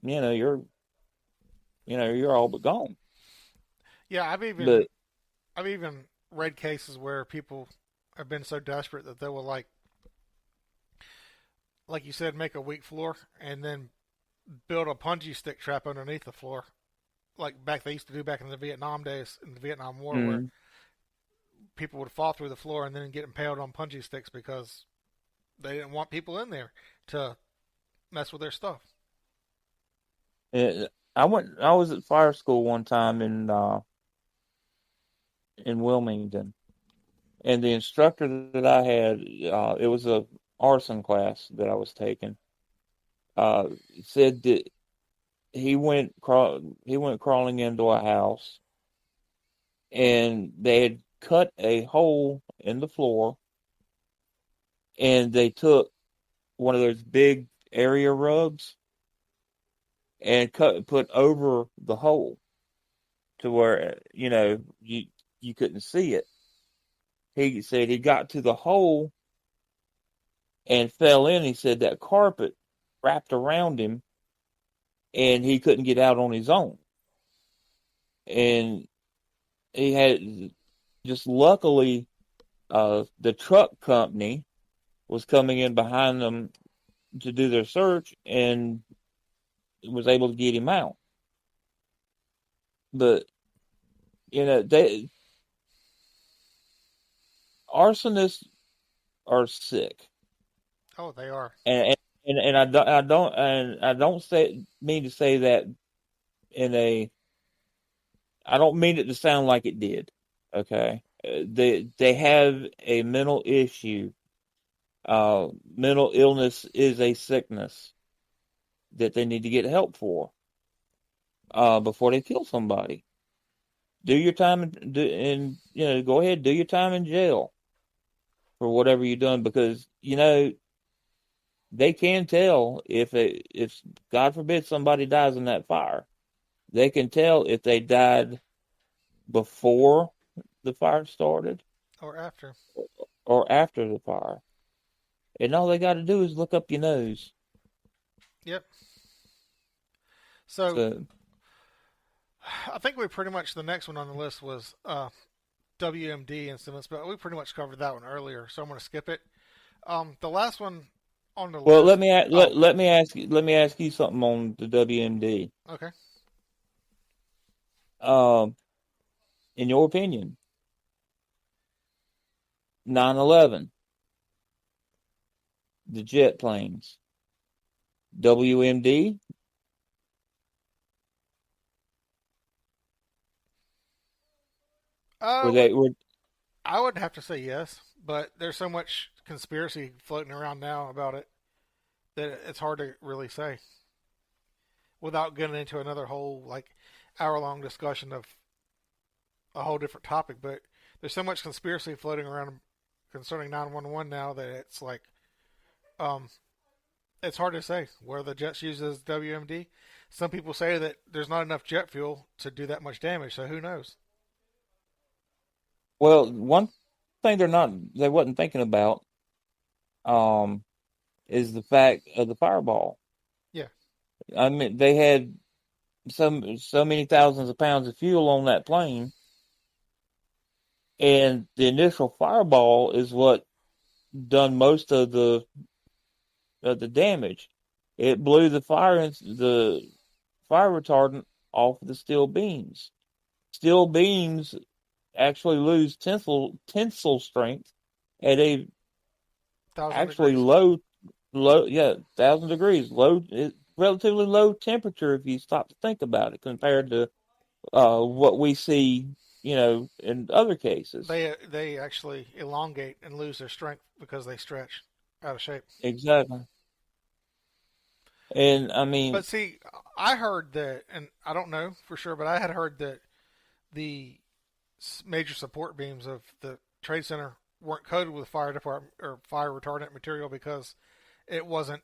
Speaker 3: You're you're all but gone.
Speaker 1: Yeah, I've even
Speaker 3: But
Speaker 1: I've even read cases where people have been so desperate that they will like you said, make a weak floor and then build a punji stick trap underneath the floor, like back they used to do back in the Vietnam days in the Vietnam War, where
Speaker 3: mm,
Speaker 1: people would fall through the floor and then get impaled on punji sticks because they didn't want people in there to mess with their stuff.
Speaker 3: I was at fire school one time in Wilmington, and the instructor that I had, it was a arson class that I was taking. Uh, said that he went crawling into a house, and they had cut a hole in the floor, and they took one of those big area rugs and put over the hole to where you couldn't see it. He said he got to the hole and fell in. He said that carpet wrapped around him and he couldn't get out on his own. And he had just luckily the truck company was coming in behind them to do their search and was able to get him out. But they arsonists are sick,
Speaker 1: Oh, they are.
Speaker 3: and I don't say mean to say that in a I don't mean it to sound like it did. Okay, they have a mental issue. Mental illness is a sickness that they need to get help for before they kill somebody. Do your time and go ahead, do your time in jail for whatever you've done, because they can tell if God forbid somebody dies in that fire. They can tell if they died before the fire started
Speaker 1: Or after.
Speaker 3: or after the fire. And all they got to do is look up your nose.
Speaker 1: Yep. So
Speaker 3: So,
Speaker 1: I think we pretty much the next one on the list was WMD incidents, but we pretty much covered that one earlier, so I'm going to skip it. The last one on the
Speaker 3: well,
Speaker 1: list. Oh,
Speaker 3: let me ask you something on the WMD.
Speaker 1: okay.
Speaker 3: Um, in your opinion, 9/11, the jet planes, WMD, were
Speaker 1: Uh,
Speaker 3: they were
Speaker 1: I would have to say yes, but there's so much conspiracy floating around now about it that it's hard to really say without getting into another whole hour-long discussion of a whole different topic. But there's so much conspiracy floating around concerning 911 now that um, it's hard to say where the jets use as WMD. Some people say that there's not enough jet fuel to do that much damage, so who knows?
Speaker 3: well, one thing they wasn't thinking about um is the fact of the fireball.
Speaker 1: Yeah,
Speaker 3: I mean, they had so many thousands of pounds of fuel on that plane, and the initial fireball is what done most of the damage. It blew the fire retardant off the steel beams. Steel beams actually lose tensile strength at a
Speaker 1: 1,000
Speaker 3: actually
Speaker 1: degrees.
Speaker 3: yeah, 1,000 degrees, relatively low temperature if you stop to think about it compared to what we see, in other cases.
Speaker 1: They actually elongate and lose their strength because they stretch out of shape.
Speaker 3: Exactly. And I
Speaker 1: But
Speaker 3: mean,
Speaker 1: see, I heard that, and I don't know for sure, but I had heard that the major support beams of the Trade Center weren't coated with fire department or fire retardant material because it wasn't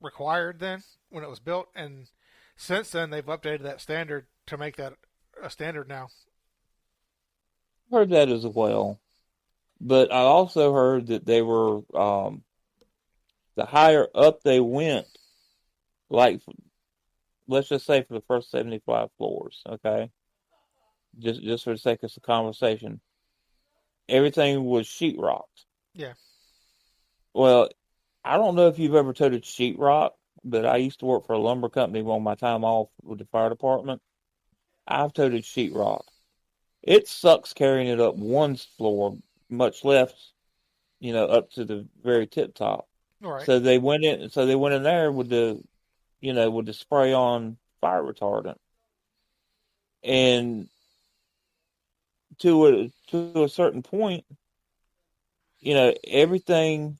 Speaker 1: required then when it was built, and since then they've updated that standard to make that a standard now.
Speaker 3: Heard that as well, but I also heard that they were the higher up they went, like let's just say for the first 75 floors, okay, just for the sake of the conversation, everything was sheetrock.
Speaker 1: Yeah.
Speaker 3: Well, I don't know if you've ever toted sheetrock, but I used to work for a lumber company on my time off with the fire department. I've toted sheetrock. It sucks carrying it up one floor, much less, up to the very tip top.
Speaker 1: All right.
Speaker 3: So they went in there with the spray on fire retardant. And to a certain point, everything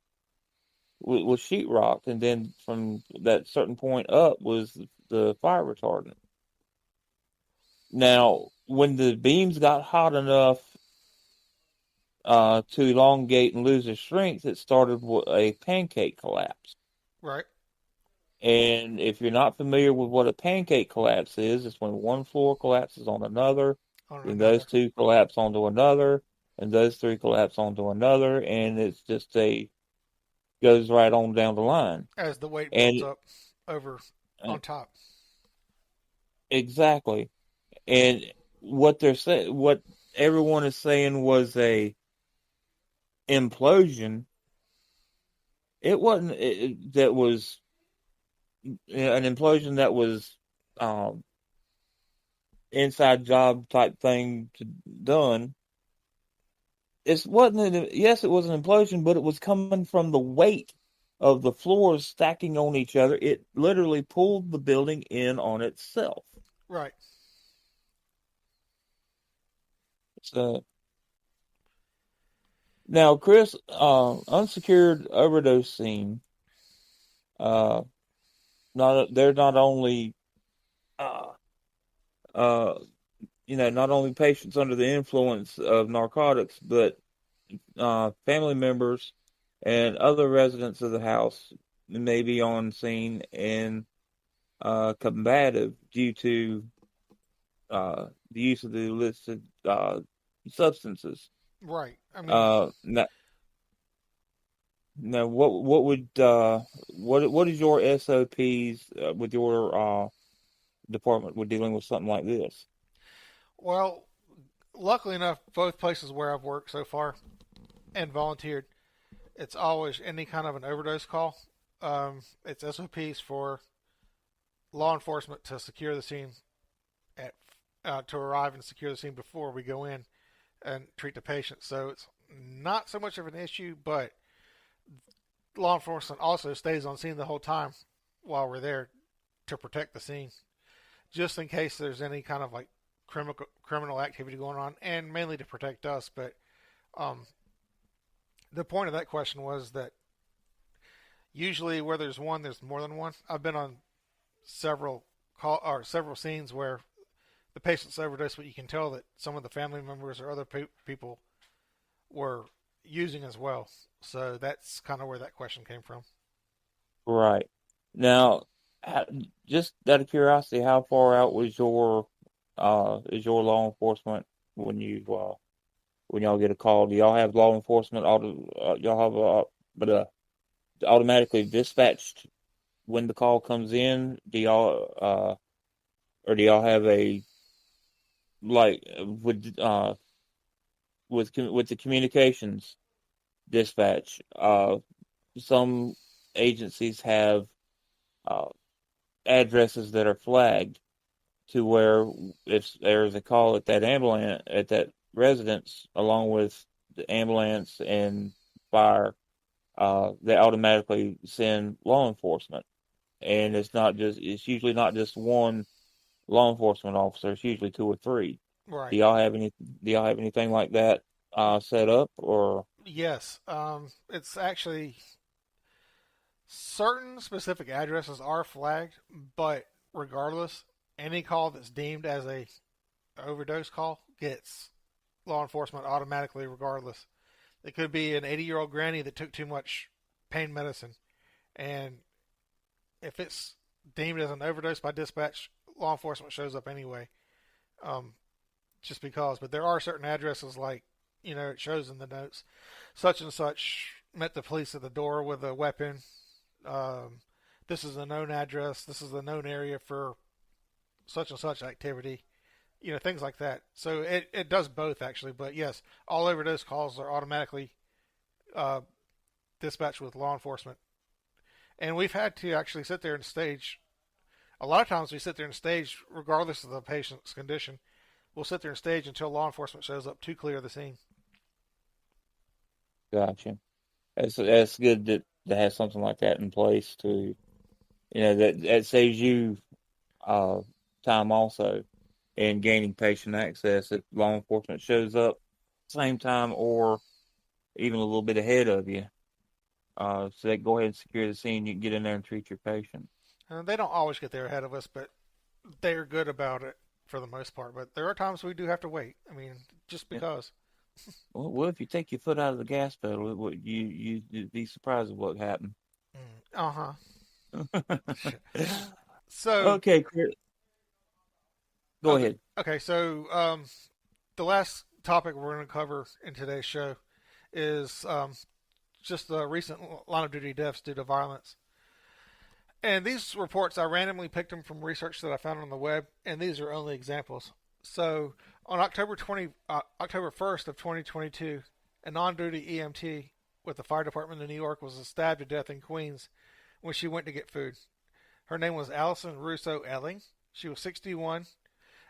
Speaker 3: was sheetrock, and then from that certain point up was the fire retardant. Now, when the beams got hot enough to elongate and lose their strength, it started with a pancake collapse.
Speaker 1: Right.
Speaker 3: And if you're not familiar with what a pancake collapse is, it's when one floor collapses on another,
Speaker 1: On
Speaker 3: then those
Speaker 1: another.
Speaker 3: two collapse onto another, and those three collapse onto another, and it's just goes right on down the line.
Speaker 1: As the weight builds
Speaker 3: And
Speaker 1: up over
Speaker 3: uh,
Speaker 1: on top.
Speaker 3: exactly. And what everyone is saying was a implosion. It wasn't that was an implosion that was um, inside job type thing done. It wasn't. Yes, it was an implosion, but it was coming from the weight of the floors stacking on each other. It literally pulled the building in on itself.
Speaker 1: Right.
Speaker 3: So now, Chris, unsecured overdose scene. Uh, they're not only uh, uh, not only patients under the influence of narcotics, but family members and other residents of the house may be on scene and combative due to the use of the illicit substances.
Speaker 1: Right. I mean,
Speaker 3: Now, what would what is your SOPs with your department with dealing with something like this?
Speaker 1: well, luckily enough, both places where I've worked so far and volunteered, it's always any kind of an overdose call. It's SOPs for law enforcement to secure the scene at to arrive and secure the scene before we go in and treat the patient. So it's not so much of an issue, but law enforcement also stays on scene the whole time while we're there to protect the scene, just in case there's any kind of like criminal activity going on, and mainly to protect us. But um, the point of that question was that usually where there's one, there's more than one. I've been on several scenes where the patient's overdosed, but you can tell that some of the family members or other people were using as well. So that's kind of where that question came from.
Speaker 3: Right. Now, ha- just out of curiosity, how far out was your is your law enforcement when when y'all get a call? Do y'all have law enforcement y'all have but automatically dispatched when the call comes in? Do y'all or do y'all have a like with the communications dispatch? Some agencies have uh, addresses that are flagged to where if there's a call at that residence along with the ambulance and fire, they automatically send law enforcement. And it's usually not just one law enforcement officer. It's usually two or three.
Speaker 1: Right.
Speaker 3: Do y'all have anything like that set up or?
Speaker 1: Yes. It's actually certain specific addresses are flagged, but regardless, any call that's deemed as a overdose call gets law enforcement automatically, regardless. It could be an 80-year-old granny that took too much pain medicine. And if it's deemed as an overdose by dispatch, law enforcement shows up anyway, um, just because. But there are certain addresses, like, it shows in the notes, such and such met the police at the door with a weapon. Um, this is a known address. This is a known area for such and such activity. Things like that. So it does both, actually. But yes, all overdose calls are automatically uh, dispatched with law enforcement. And we've had to actually sit there and stage. A lot of times we sit there and stage, regardless of the patient's condition. We'll sit there and stage until law enforcement shows up to clear the scene.
Speaker 3: Gotcha. That's good to have something like that in place to, that saves you uh, time also in gaining patient access if law enforcement shows up same time or even a little bit ahead of you. So they can go ahead and secure the scene. You can get in there and treat your patient.
Speaker 1: And they don't always get there ahead of us, but they're good about it for the most part. But there are times we do have to wait. I mean, just
Speaker 3: Yeah.
Speaker 1: because.
Speaker 3: Well, if you take your foot out of the gas pedal, you'd be surprised at what happened.
Speaker 1: Uh huh. So
Speaker 3: Okay, Chris, go
Speaker 1: okay,
Speaker 3: ahead.
Speaker 1: okay. So the last topic we're going to cover in today's show is just the recent line of duty deaths due to violence. And these reports, I randomly picked them from research that I found on the web, and these are only examples. So on October 1st of 2022, a non-duty EMT with the fire department in New York was stabbed to death in Queens when she went to get food. Her name was Allison Russo Elling. She was 61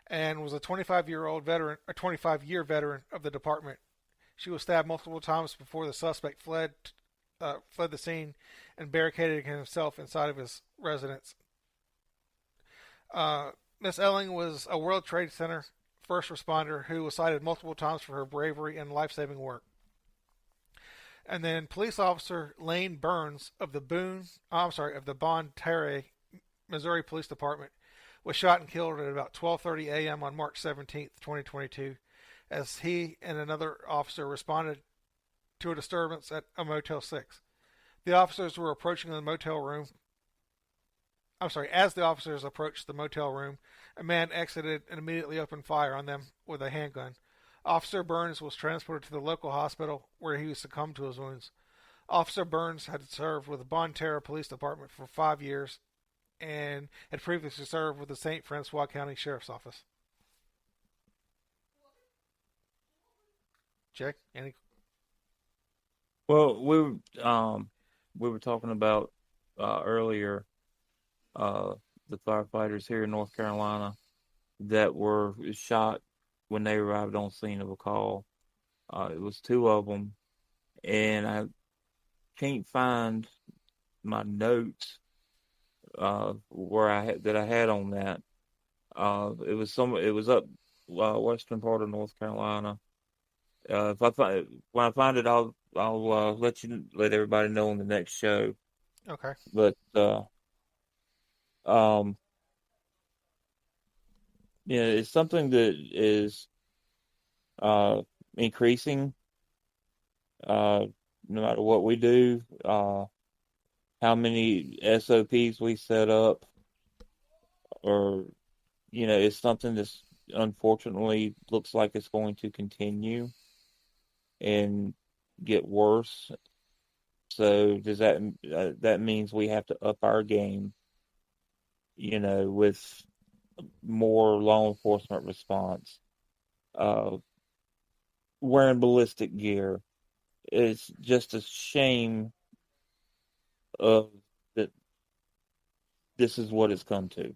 Speaker 1: and was a 25-year veteran of the department. She was stabbed multiple times before the suspect fled the scene and barricaded himself inside of his residence. Miss Elling was a World Trade Center first responder who was cited multiple times for her bravery and life-saving work. And then police officer Lane Burns of the Bon Terre, Missouri Police Department was shot and killed at about 12:30 a.m. on March 17th, 2022, as he and another officer responded to a disturbance at a Motel 6. The officers were approaching the motel room. As the officers approached the motel room, a man exited and immediately opened fire on them with a handgun. Officer Burns was transported to the local hospital where he succumbed to his wounds. Officer Burns had served with the Bon Terre Police Department for 5 years and had previously served with the St. Francois County Sheriff's Office. Jay, any?
Speaker 3: Well, we were talking about earlier the firefighters here in North Carolina that were shot when they arrived on scene of a call. It was two of them, and I can't find my notes where that I had on that. It was up western part of North Carolina. If when I find it, I'll let everybody know on the next show.
Speaker 1: Okay.
Speaker 3: But um, it's something that is increasing. No matter what we do, how many SOPs we set up, or it's something that's unfortunately looks like it's going to continue and get worse. So does that means we have to up our game, with more law enforcement response, wearing ballistic gear. It's just a shame of that this is what it's come to.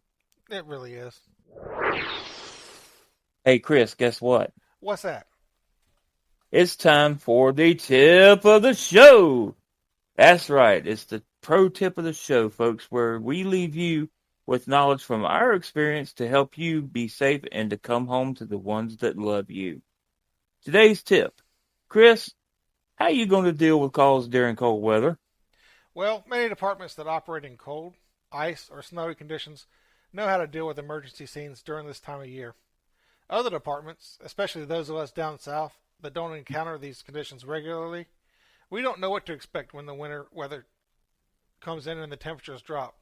Speaker 1: It really is.
Speaker 3: Hey, Chris, guess what?
Speaker 1: What's that?
Speaker 3: It's time for the tip of the show. That's right. It's the pro tip of the show, folks, where we leave you with knowledge from our experience to help you be safe and to come home to the ones that love you. Today's tip. Chris, how are you going to deal with calls during cold weather?
Speaker 1: Well, many departments that operate in cold, ice, or snowy conditions know how to deal with emergency scenes during this time of year. Other departments, especially those of us down south, that don't encounter these conditions regularly, we don't know what to expect when the winter weather comes in and the temperatures drop.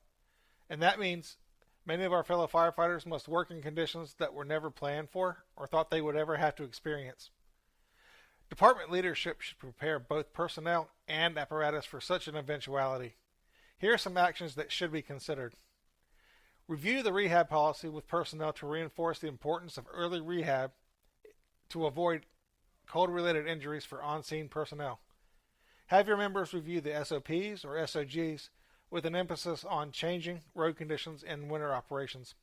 Speaker 1: And that means many of our fellow firefighters must work in conditions that were never planned for or thought they would ever have to experience. Department leadership should prepare both personnel and apparatus for such an eventuality. Here are some actions that should be considered. Review the rehab policy with personnel to reinforce the importance of early rehab to avoid cold-related injuries for on-scene personnel. Have your members review the SOPs or SOGs with an emphasis on changing road conditions in winter operations.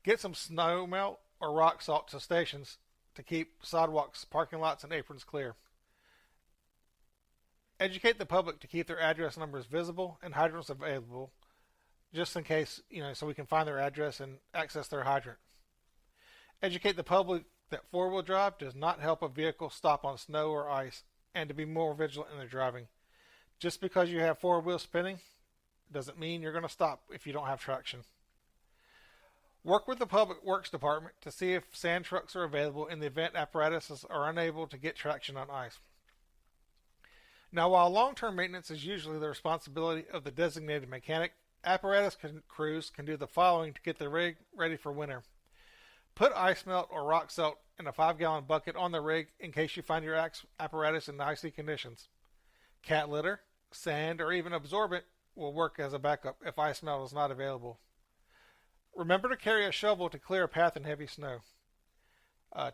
Speaker 1: Get some snow melt or rock salt to stations to keep sidewalks, parking lots, and aprons clear. Educate the public to keep their address numbers visible and hydrants available, just in case, so we can find their address and access their hydrant. Educate the public that four-wheel drive does not help a vehicle stop on snow or ice, and to be more vigilant in their driving. Just because you have four wheels spinning doesn't mean you're going to stop if you don't have traction. Work with the Public Works Department to see if sand trucks are available in the event apparatuses are unable to get traction on ice. Now, while long-term maintenance is usually the responsibility of the designated mechanic, apparatus crews can do the following to get the rig ready for winter. Put ice melt or rock salt in a 5-gallon bucket on the rig in case you find your apparatus in icy conditions. Cat litter, sand, or even absorbent will work as a backup if ice melt is not available. Remember to carry a shovel to clear a path in heavy snow.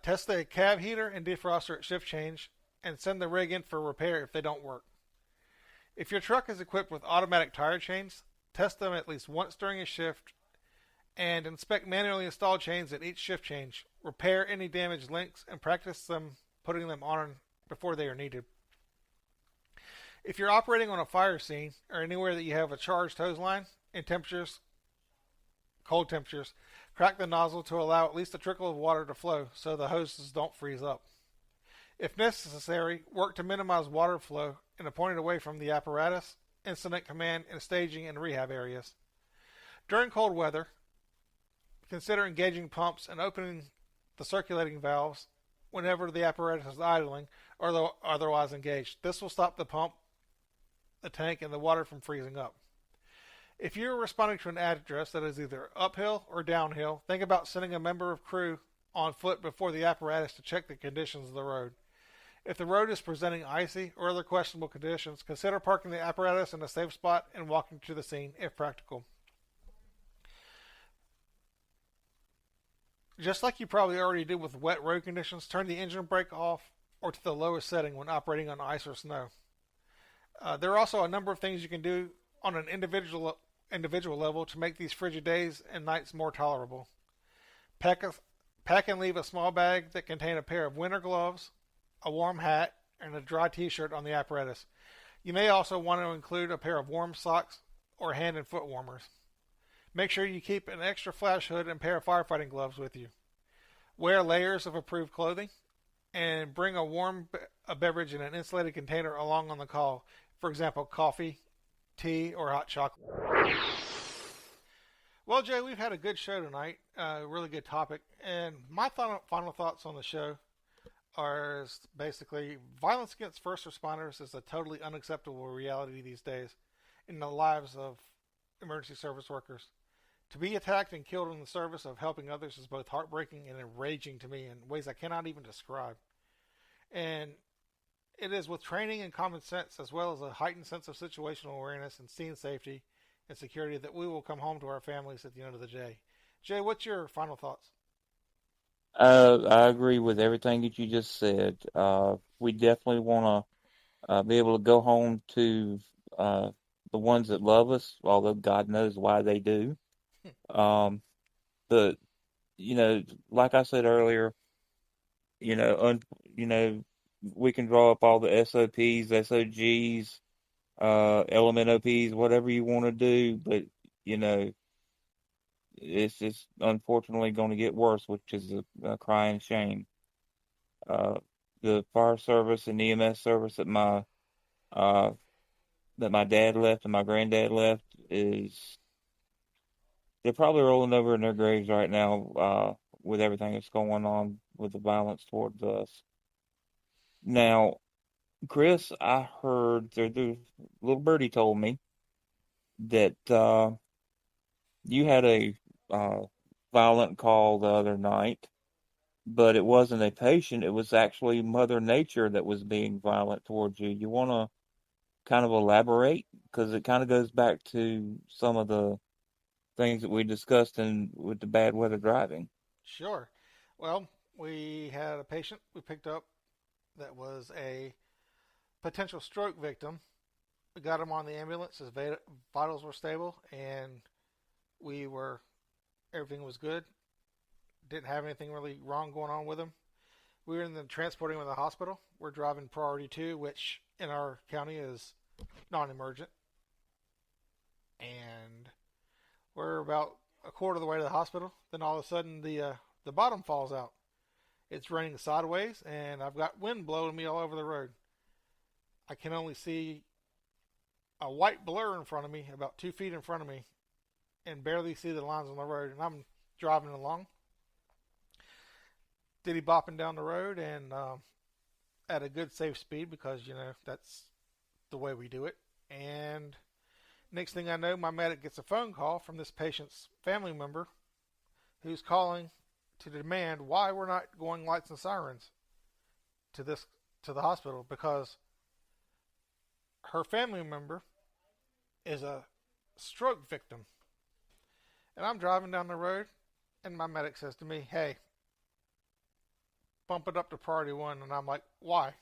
Speaker 1: Test the cab heater and defroster at shift change and send the rig in for repair if they don't work. If your truck is equipped with automatic tire chains, test them at least once during a shift and inspect manually installed chains at each shift change. Repair any damaged links and practice them putting them on before they are needed. If you're operating on a fire scene or anywhere that you have a charged hose line in cold temperatures, crack the nozzle to allow at least a trickle of water to flow so the hoses don't freeze up. If necessary, work to minimize water flow and point it away from the apparatus, incident command, and staging and rehab areas. During cold weather, consider engaging pumps and opening the circulating valves whenever the apparatus is idling or otherwise engaged. This will stop the pump, the tank, and the water from freezing up. If you're responding to an address that is either uphill or downhill, think about sending a member of crew on foot before the apparatus to check the conditions of the road. If the road is presenting icy or other questionable conditions, consider parking the apparatus in a safe spot and walking to the scene if practical. Just like you probably already did with wet road conditions, turn the engine brake off or to the lowest setting when operating on ice or snow. There are also a number of things you can do on an individual level to make these frigid days and nights more tolerable. Pack and leave a small bag that contains a pair of winter gloves, a warm hat, and a dry t-shirt on the apparatus. You may also want to include a pair of warm socks or hand and foot warmers. Make sure you keep an extra flash hood and pair of firefighting gloves with you. Wear layers of approved clothing and bring a warm beverage in an insulated container along on the call. For example, coffee, tea, or hot chocolate. Well, Jay, we've had a good show tonight. A really good topic. And my final thoughts on the show are basically violence against first responders is a totally unacceptable reality these days in the lives of emergency service workers. To be attacked and killed in the service of helping others is both heartbreaking and enraging to me in ways I cannot even describe. And it is with training and common sense, as well as a heightened sense of situational awareness and scene safety and security, that we will come home to our families at the end of the day. Jay, what's your final thoughts?
Speaker 3: I agree with everything that you just said. We definitely want to be able to go home to the ones that love us, although God knows why they do. Um, the like I said earlier, we can draw up all the SOPs, SOGs, element OPs, whatever you want to do, but it's just unfortunately going to get worse, which is a crying shame. The fire service and EMS service that my dad left and my granddad left they're probably rolling over in their graves right now with everything that's going on with the violence towards us. Now, Chris, I heard the little birdie told me that you had a uh, violent call the other night, but it wasn't a patient. It was actually Mother Nature that was being violent towards you. You want to kind of elaborate? Because it kind of goes back to some of the things that we discussed in with the bad weather driving.
Speaker 1: Sure. Well, we had a patient we picked up that was a potential stroke victim. We got him on the ambulance. His vitals were stable, and we were everything was good. Didn't have anything really wrong going on with him. We were in the transporting him to the hospital. We're driving priority two, which in our county is non-emergent, and we're about a quarter of the way to the hospital. Then all of a sudden, the bottom falls out. It's raining sideways, and I've got wind blowing me all over the road. I can only see a white blur in front of me, about 2 feet in front of me, and barely see the lines on the road. And I'm driving along, diddy bopping down the road, and at a good safe speed because that's the way we do it. And next thing I know, my medic gets a phone call from this patient's family member who's calling to demand why we're not going lights and sirens to this to the hospital because her family member is a stroke victim. And I'm driving down the road, and my medic says to me, "Hey, bump it up to priority one." And I'm like, "Why?"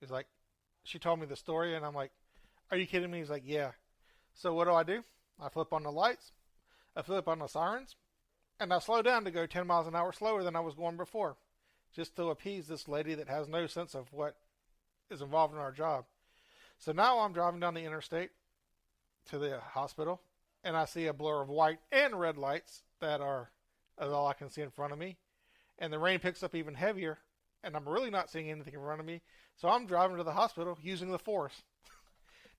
Speaker 1: He's like, "She told me the story," and I'm like, "Are you kidding me?" He's like, "Yeah." So what do? I flip on the lights, I flip on the sirens, and I slow down to go 10 miles an hour slower than I was going before, just to appease this lady that has no sense of what is involved in our job. So now I'm driving down the interstate to the hospital, and I see a blur of white and red lights that are all I can see in front of me. And the rain picks up even heavier, and I'm really not seeing anything in front of me. So I'm driving to the hospital using the force.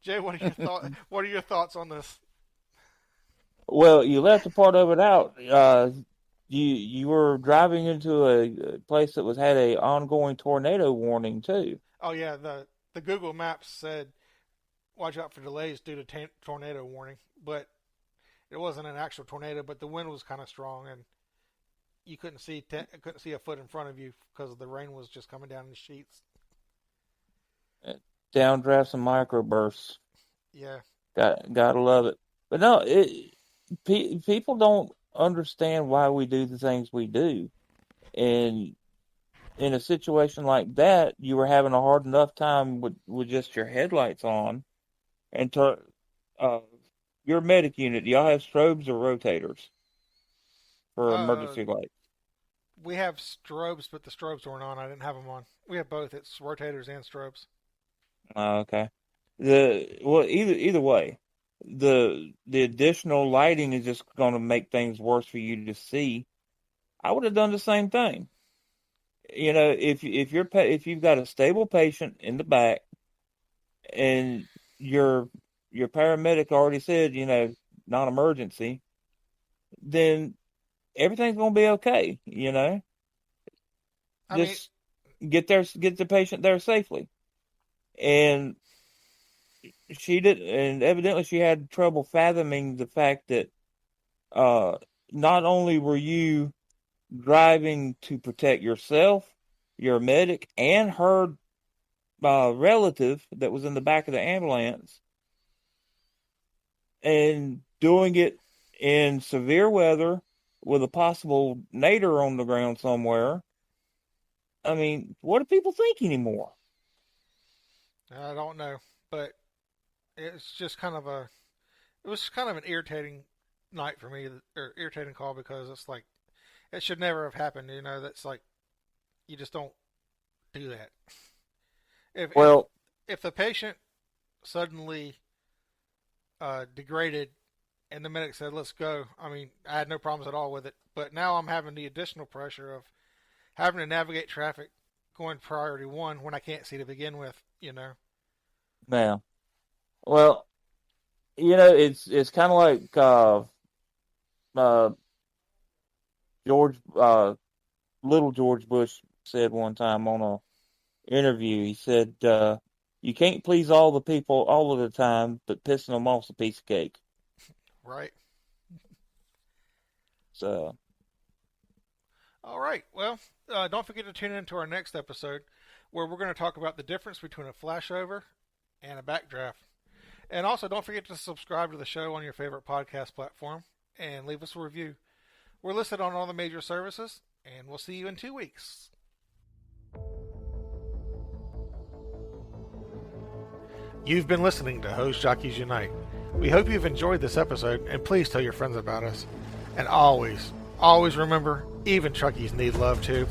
Speaker 1: Jay, what are your thoughts? What are your thoughts on this?
Speaker 3: Well, you left a part of it out. You were driving into a place that was had a ongoing tornado warning too.
Speaker 1: Oh yeah, the Google Maps said watch out for delays due to tornado warning, but it wasn't an actual tornado. But the wind was kind of strong, and you couldn't see a foot in front of you because the rain was just coming down in sheets.
Speaker 3: Downdrafts and microbursts.
Speaker 1: Yeah,
Speaker 3: Gotta love it. But no, people don't understand why we do the things we do. And in a situation like that, you were having a hard enough time with just your headlights on. And uh, your medic unit, do y'all have strobes or rotators for
Speaker 1: uh,
Speaker 3: emergency lights?
Speaker 1: we have strobes, but the strobes weren't on. I didn't have them on. We have both. It's rotators and strobes.
Speaker 3: Okay. Either way, the additional lighting is just going to make things worse for you to see. I would have done the same thing. You know, if you've got a stable patient in the back and your your paramedic already said, non-emergency, then everything's going to be okay,
Speaker 1: I mean,
Speaker 3: Just get the patient there safely. And and evidently she had trouble fathoming the fact that uh not only were you driving to protect yourself, your medic, and her relative that was in the back of the ambulance, and doing it in severe weather with a possible nadir on the ground somewhere. I mean, what do people think anymore?
Speaker 1: I don't know, but it's just kind of a it was kind of an irritating night for me or irritating call because it's like it should never have happened. That's like you just don't do that. If if
Speaker 3: Well,
Speaker 1: if the patient suddenly degraded and the medic said let's go, I mean I had no problems at all with it. But now I'm having the additional pressure of having to navigate traffic going priority one when I can't see to begin with.
Speaker 3: now, well, it's kind of like uh, George, little George Bush said one time on interview. He said, "You can't please all the people all of the time, but pissing them off's a piece of cake."
Speaker 1: Right.
Speaker 3: So,
Speaker 1: All right. Well, don't forget to tune in to our next episode where we're going to talk about the difference between a flashover and a backdraft. And also, don't forget to subscribe to the show on your favorite podcast platform and leave us a review. We're listed on all the major services, and we'll see you in 2 weeks. You've been listening to Hose Jockeys Unite. We hope you've enjoyed this episode, and please tell your friends about us. And always remember, even truckies need love too.